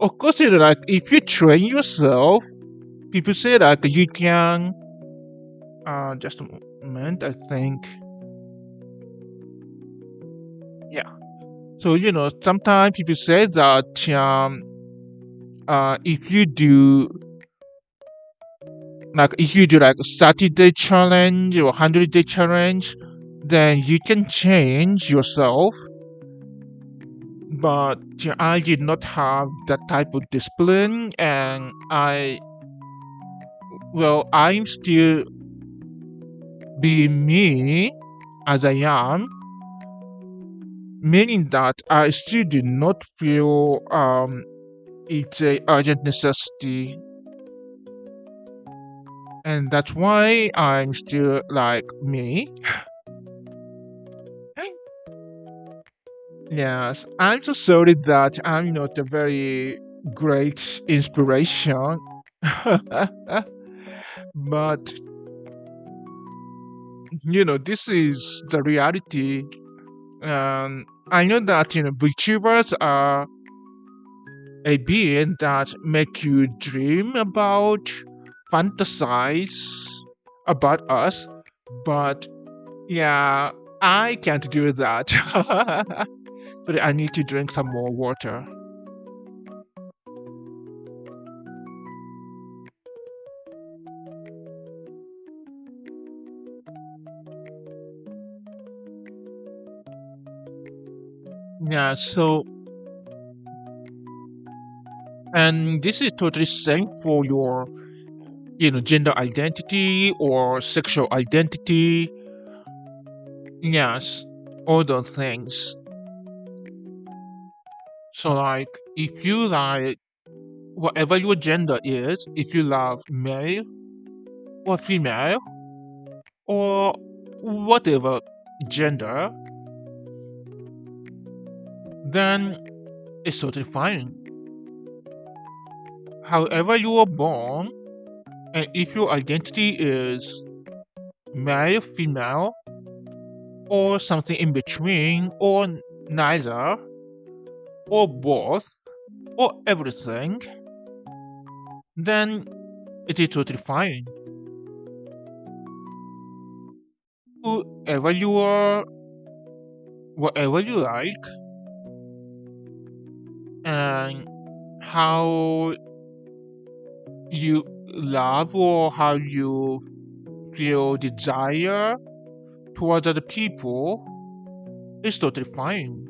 of course, like if you train yourself, people say that you can, just a moment, I think. Yeah. So, sometimes people say that if you do like a 30-day challenge or 100-day challenge, then you can change yourself. But I did not have that type of discipline, and I'm still being me as I am, meaning that I still do not feel it's a urgent necessity, and that's why I'm still like me. Yes, I'm so sorry that I'm not a very great inspiration, but this is the reality. I know that VTubers are a being that make you dream about, fantasize about us, but yeah, I can't do that. But I need to drink some more water. Yeah, so and this is totally same for your gender identity or sexual identity. Yes, all those things. So like if you like whatever your gender is, if you love male or female or whatever gender, then it's totally fine. However you were born, and if your identity is male, female, or something in between, or neither, or both, or everything, then it is totally fine. Whoever you are, whatever you like, and how you love or how you feel desire towards other people is totally fine.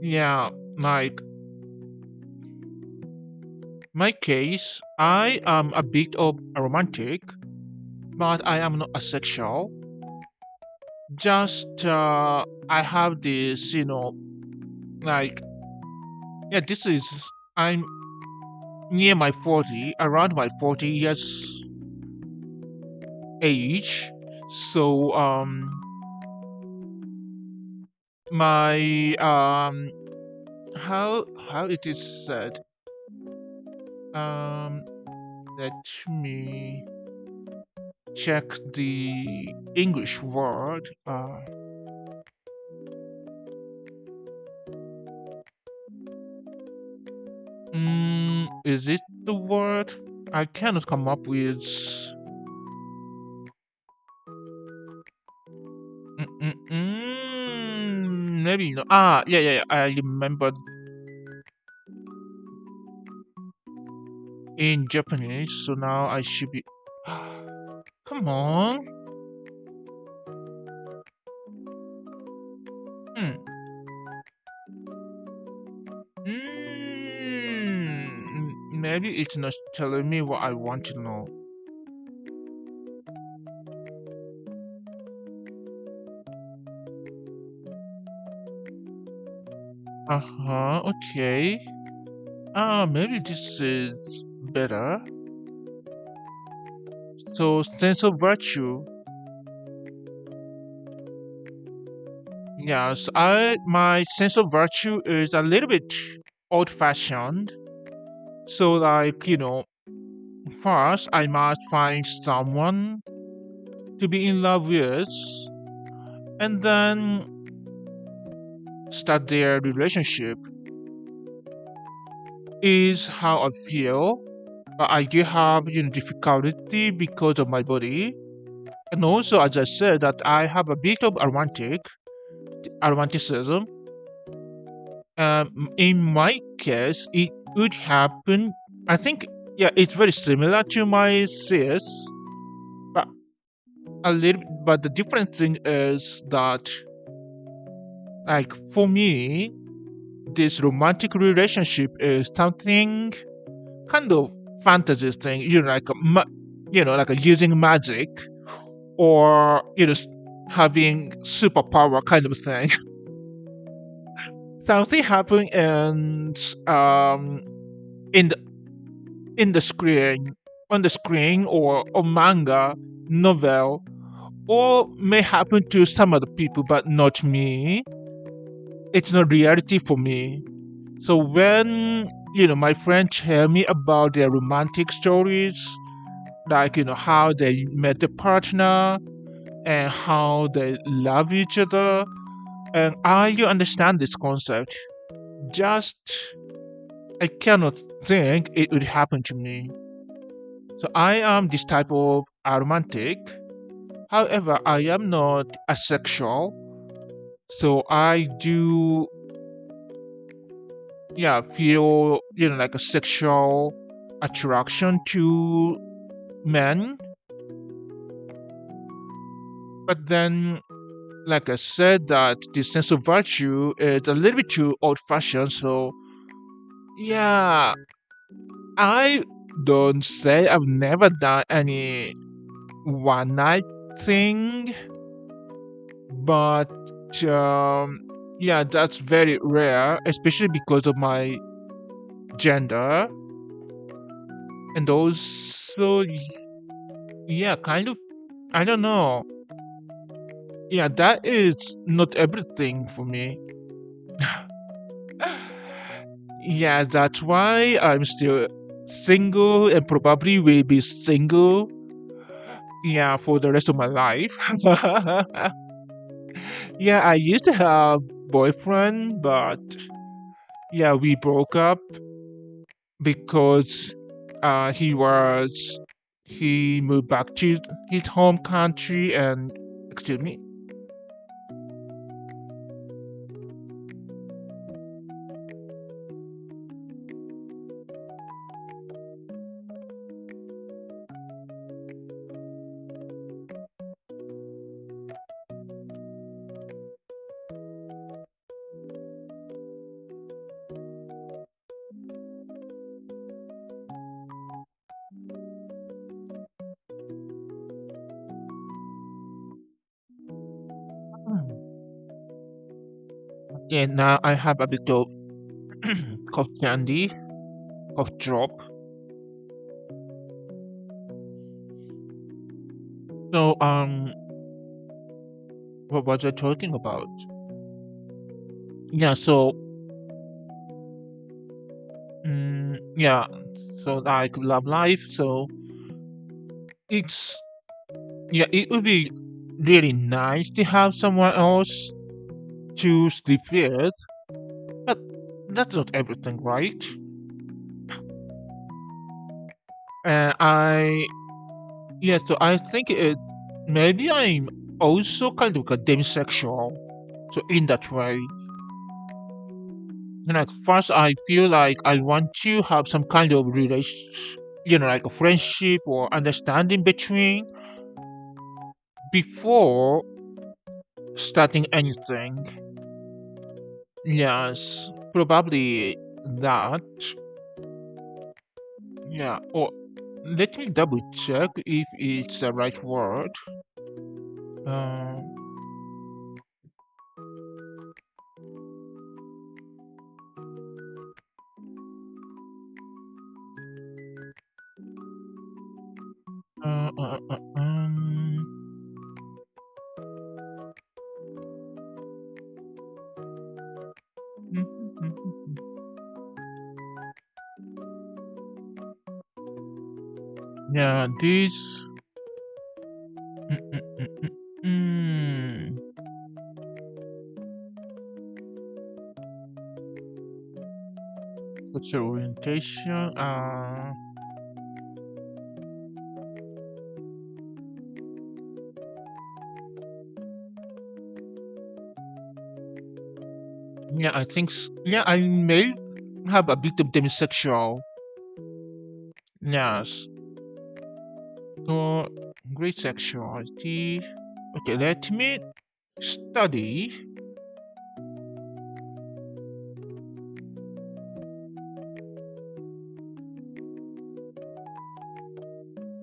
Yeah, like my case, I am a bit of a romantic, but I am not asexual. Just I have this, like yeah, this is I'm near my 40, around my 40 years age. So my how it is said, um let me check the English word. Is it the word? I cannot come up with. Maybe no. Yeah, yeah, yeah. I remember in Japanese, so now I should be. Come on. Hmm. Maybe it's not telling me what I want to know. Uh huh. Okay. Maybe this is better. So sense of virtue. Yes, I my sense of virtue is a little bit old-fashioned. So like, first I must find someone to be in love with and then start their relationship is how I feel. But I do have, difficulty because of my body. And also, as I said, that I have a bit of romanticism. In my case, it would happen. I think, yeah, it's very similar to my sis, but a little. But the different thing is that, like, for me, this romantic relationship is something kind of fantasy thing. Like using magic or having superpower kind of thing. Something happened and in the in the screen on the screen or manga novel or may happen to some other people but not me. It's not reality for me. So when my friends tell me about their romantic stories, like how they met their partner and how they love each other, and I do understand this concept. Just I cannot think it would happen to me. So I am this type of romantic. However, I am not asexual. So I do, yeah, feel like a sexual attraction to men. But then, like I said, that the sense of virtue is a little bit too old-fashioned. So yeah, I don't say I've never done any one night thing, but um, yeah, that's very rare, especially because of my gender, and also, yeah, kind of, I don't know. Yeah, that is not everything for me. Yeah, that's why I'm still single and probably will be single, yeah, for the rest of my life. Yeah, I used to have boyfriend, but yeah, we broke up because he moved back to his home country and excuse me. Yeah, now I have a bit of cough candy, cough drop. So what was I talking about? Yeah, so yeah, so like love life. So it's yeah, it would be really nice to have someone else to sleep with, but that's not everything, right? And yeah, so I think maybe I'm also kind of a demisexual. So in that way, like first I feel like I want to have some kind of relation, like a friendship or understanding between before starting anything. Yes, probably that. Yeah, or let me double check if it's the right word. Uh, uh, uh, uh, um, yeah, this. Mm, mm, mm, mm, Sexual orientation. Yeah, I think. Yeah, I may have a bit of demisexual. Yes. Or great sexuality. Okay, let me study.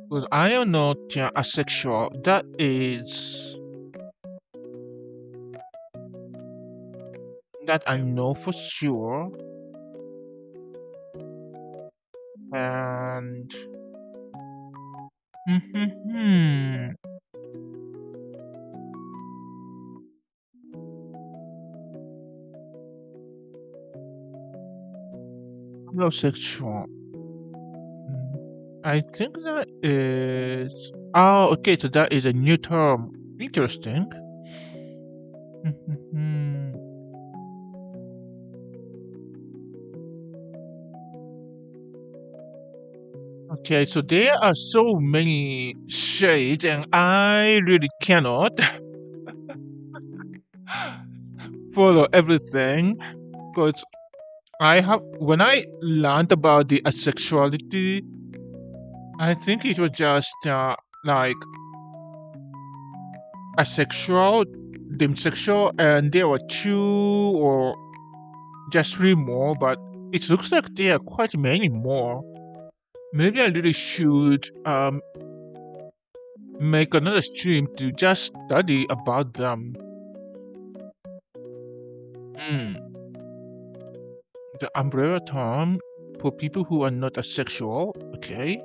But I am not asexual. That I know for sure. And hmm, homosexual. I think that is. Oh, okay. So that is a new term. Interesting. Okay, so there are so many shades, and I really cannot follow everything because when I learned about the asexuality, I think it was just like asexual, demisexual, and there were two or just three more, but it looks like there are quite many more. Maybe I really should make another stream to just study about them. Hmm. The umbrella term for people who are not asexual, okay?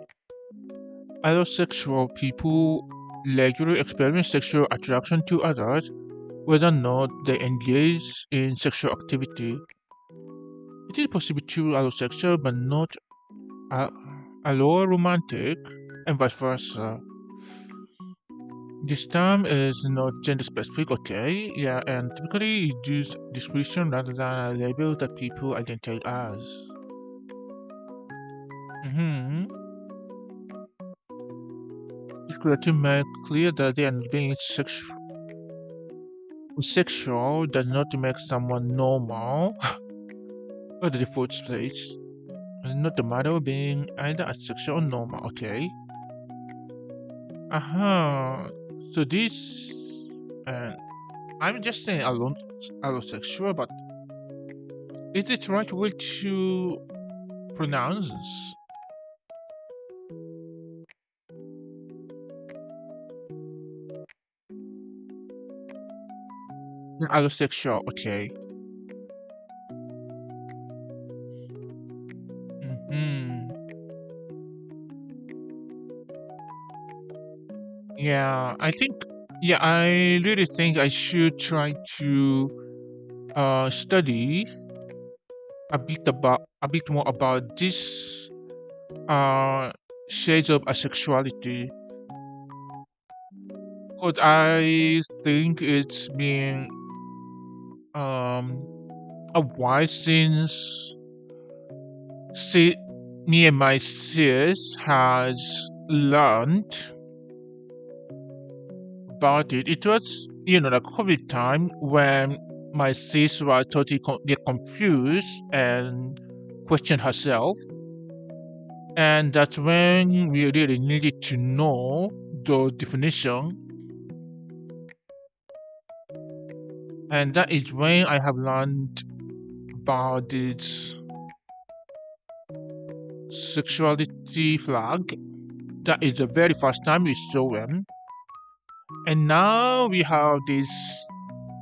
Allosexual people, regularly experience sexual attraction to others, whether or not they engage in sexual activity. It is possible to allow sexual but not uh, allow romantic, and vice versa. This term is not gender specific, okay? Yeah, and typically it uses description rather than a label that people identify as. Mm-hmm. It's clear to make clear that they are not being sexual does not make someone normal or the default place. It's not a matter of being either asexual or normal, okay? Uh-huh. So this, and I'm just saying allosexual, but is it right way to pronounce allosexual? Okay. Mm-hmm. Yeah, I think. Yeah, I really think I should try to study a bit more about this uh shades of asexuality, because I think it's been um a while since see, me and my sis has learned about it. It was, the COVID time when my sis was totally get confused and questioned herself. And that's when we really needed to know the definition. And that is when I have learned about this sexuality flag. That is the very first time we saw them. And now we have this,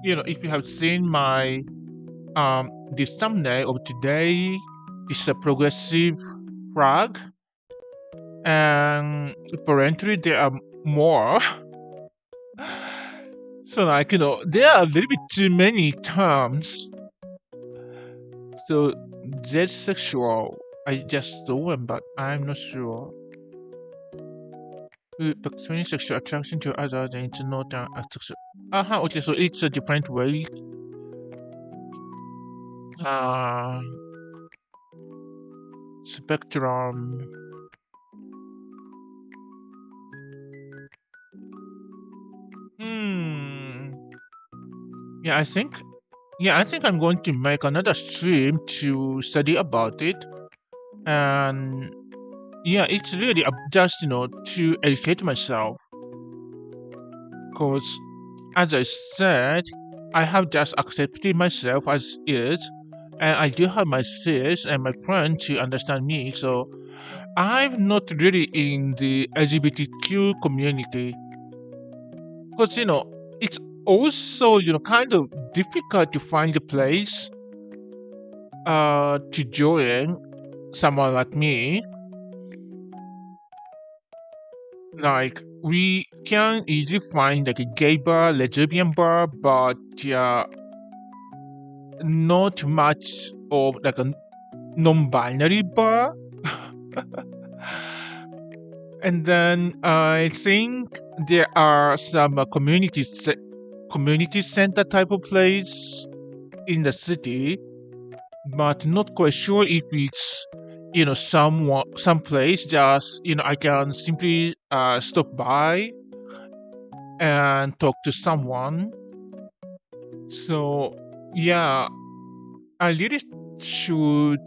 if you have seen my this thumbnail of today, this is a progressive flag, and apparently there are more. So like, there are a little bit too many terms. So that's sexual. I just saw them, but I'm not sure. Between sexual attraction to others and it's not sexual. Okay, so it's a different way. Uh, spectrum. Hmm. Yeah, I think. Yeah, I think I'm going to make another stream to study about it. And yeah, it's really just to educate myself. Cause as I said, I have just accepted myself as is, and I do have my sis and my friend to understand me. So I'm not really in the LGBTQ community. Because, it's also, kind of difficult to find a place to join someone like me. Like, we can easily find like a gay bar, lesbian bar, but not much of like a non-binary bar. And then I think there are some community center type of place in the city, but not quite sure if it's some place just I can simply stop by and talk to someone. So yeah, I really should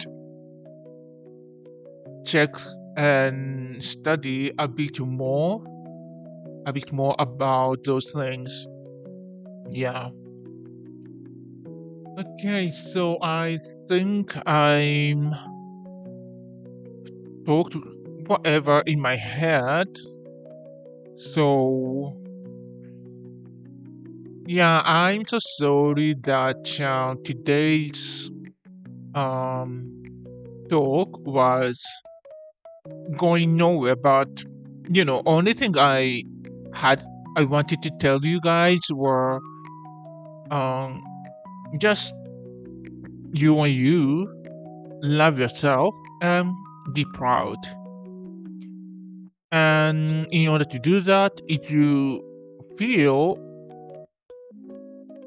check and study a bit more about those things. Yeah. Okay, so I think I'm talked whatever in my head. So yeah, I'm so sorry that today's um talk was going nowhere, but only thing I had I wanted to tell you guys were um, just you and you love yourself and be proud. And in order to do that, if you feel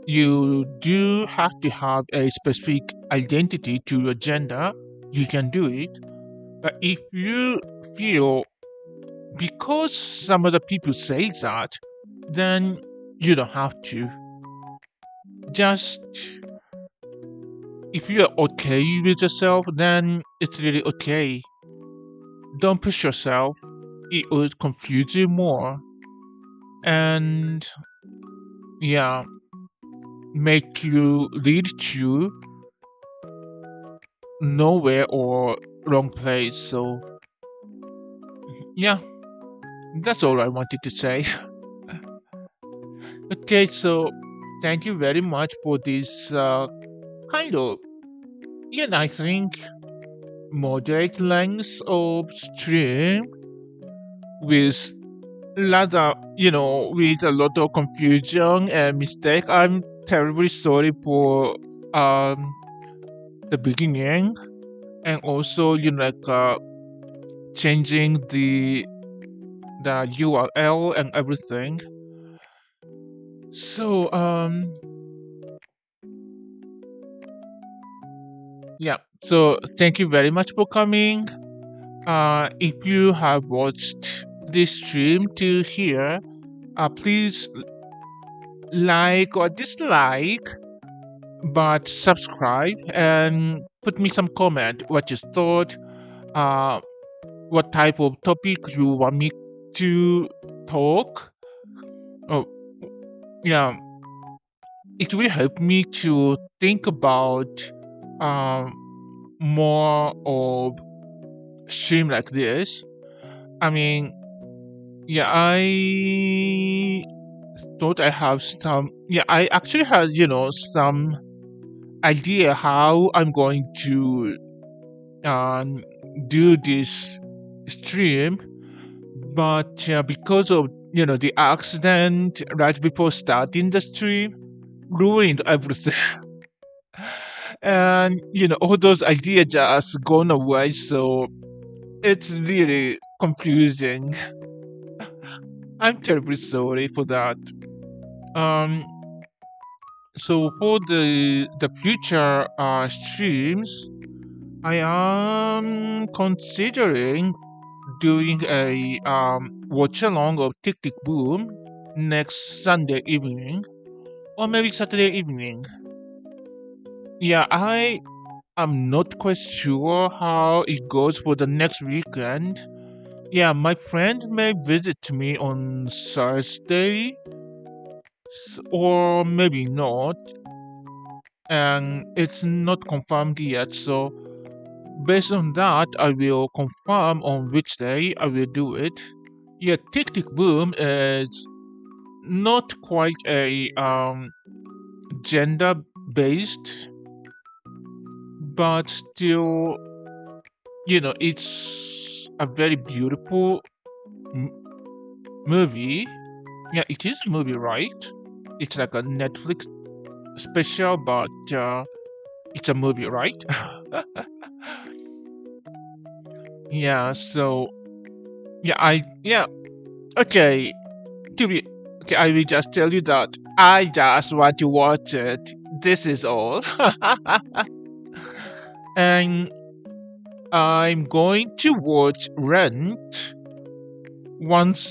you do have to have a specific identity to your gender, you can do it. But if you feel because some other people say that, then you don't have to. Just if you're okay with yourself, then it's really okay. Don't push yourself, it would confuse you more. And yeah, make you lead to nowhere or wrong place. So yeah, that's all I wanted to say. Okay, so thank you very much for this kind of, yeah, I think moderate length of stream with with a lot of confusion and mistake. I'm terribly sorry for the beginning, and also changing the URL and everything. So yeah. So thank you very much for coming. If you have watched this stream to here, please like or dislike, but subscribe and put me some comment what you thought, uh, what type of topic you want me to talk. Oh, yeah, it will help me to think about um, more of stream like this. I mean, yeah, I thought I have some. Yeah, I actually had some idea how I'm going to um, do this stream, but because of the accident right before starting the stream, ruined everything. And all those ideas just gone away, so it's really confusing. I'm terribly sorry for that. Um, so for the future streams, I am considering doing a watch along of Tick Tick Boom next Sunday evening or maybe Saturday evening. Yeah, I am not quite sure how it goes for the next weekend. Yeah, my friend may visit me on Thursday or maybe not, and it's not confirmed yet. So based on that, I will confirm on which day I will do it. Yeah, Tick Tick Boom is not quite a gender based, but still, it's a very beautiful m- movie. Yeah, it is a movie, right? It's like a Netflix special, but it's a movie, right? Yeah, so yeah, okay. To be okay, I will just tell you that I just want to watch it. This is all. And I'm going to watch Rent once,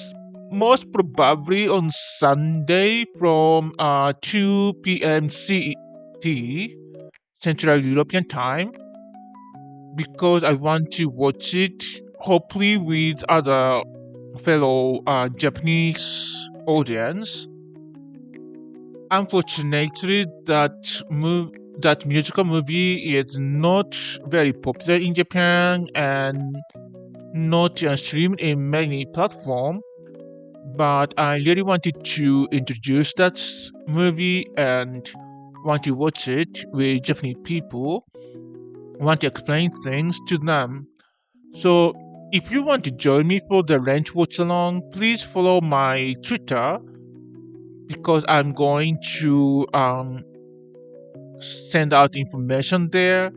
most probably on Sunday from 2 p.m. CET, Central European Time, because I want to watch it hopefully with other fellow Japanese audience. Unfortunately, that musical movie is not very popular in Japan and not streamed in many platforms. But I really wanted to introduce that movie and want to watch it with Japanese people. Want to explain things to them. So If you want to join me for the ranch watch along, please follow my Twitter because I'm going to send out information there.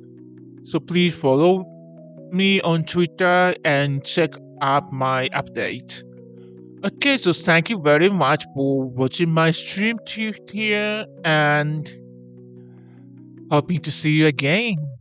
So please follow me on Twitter and check out my update. Okay, so thank you very much for watching my stream to here and hoping to see you again.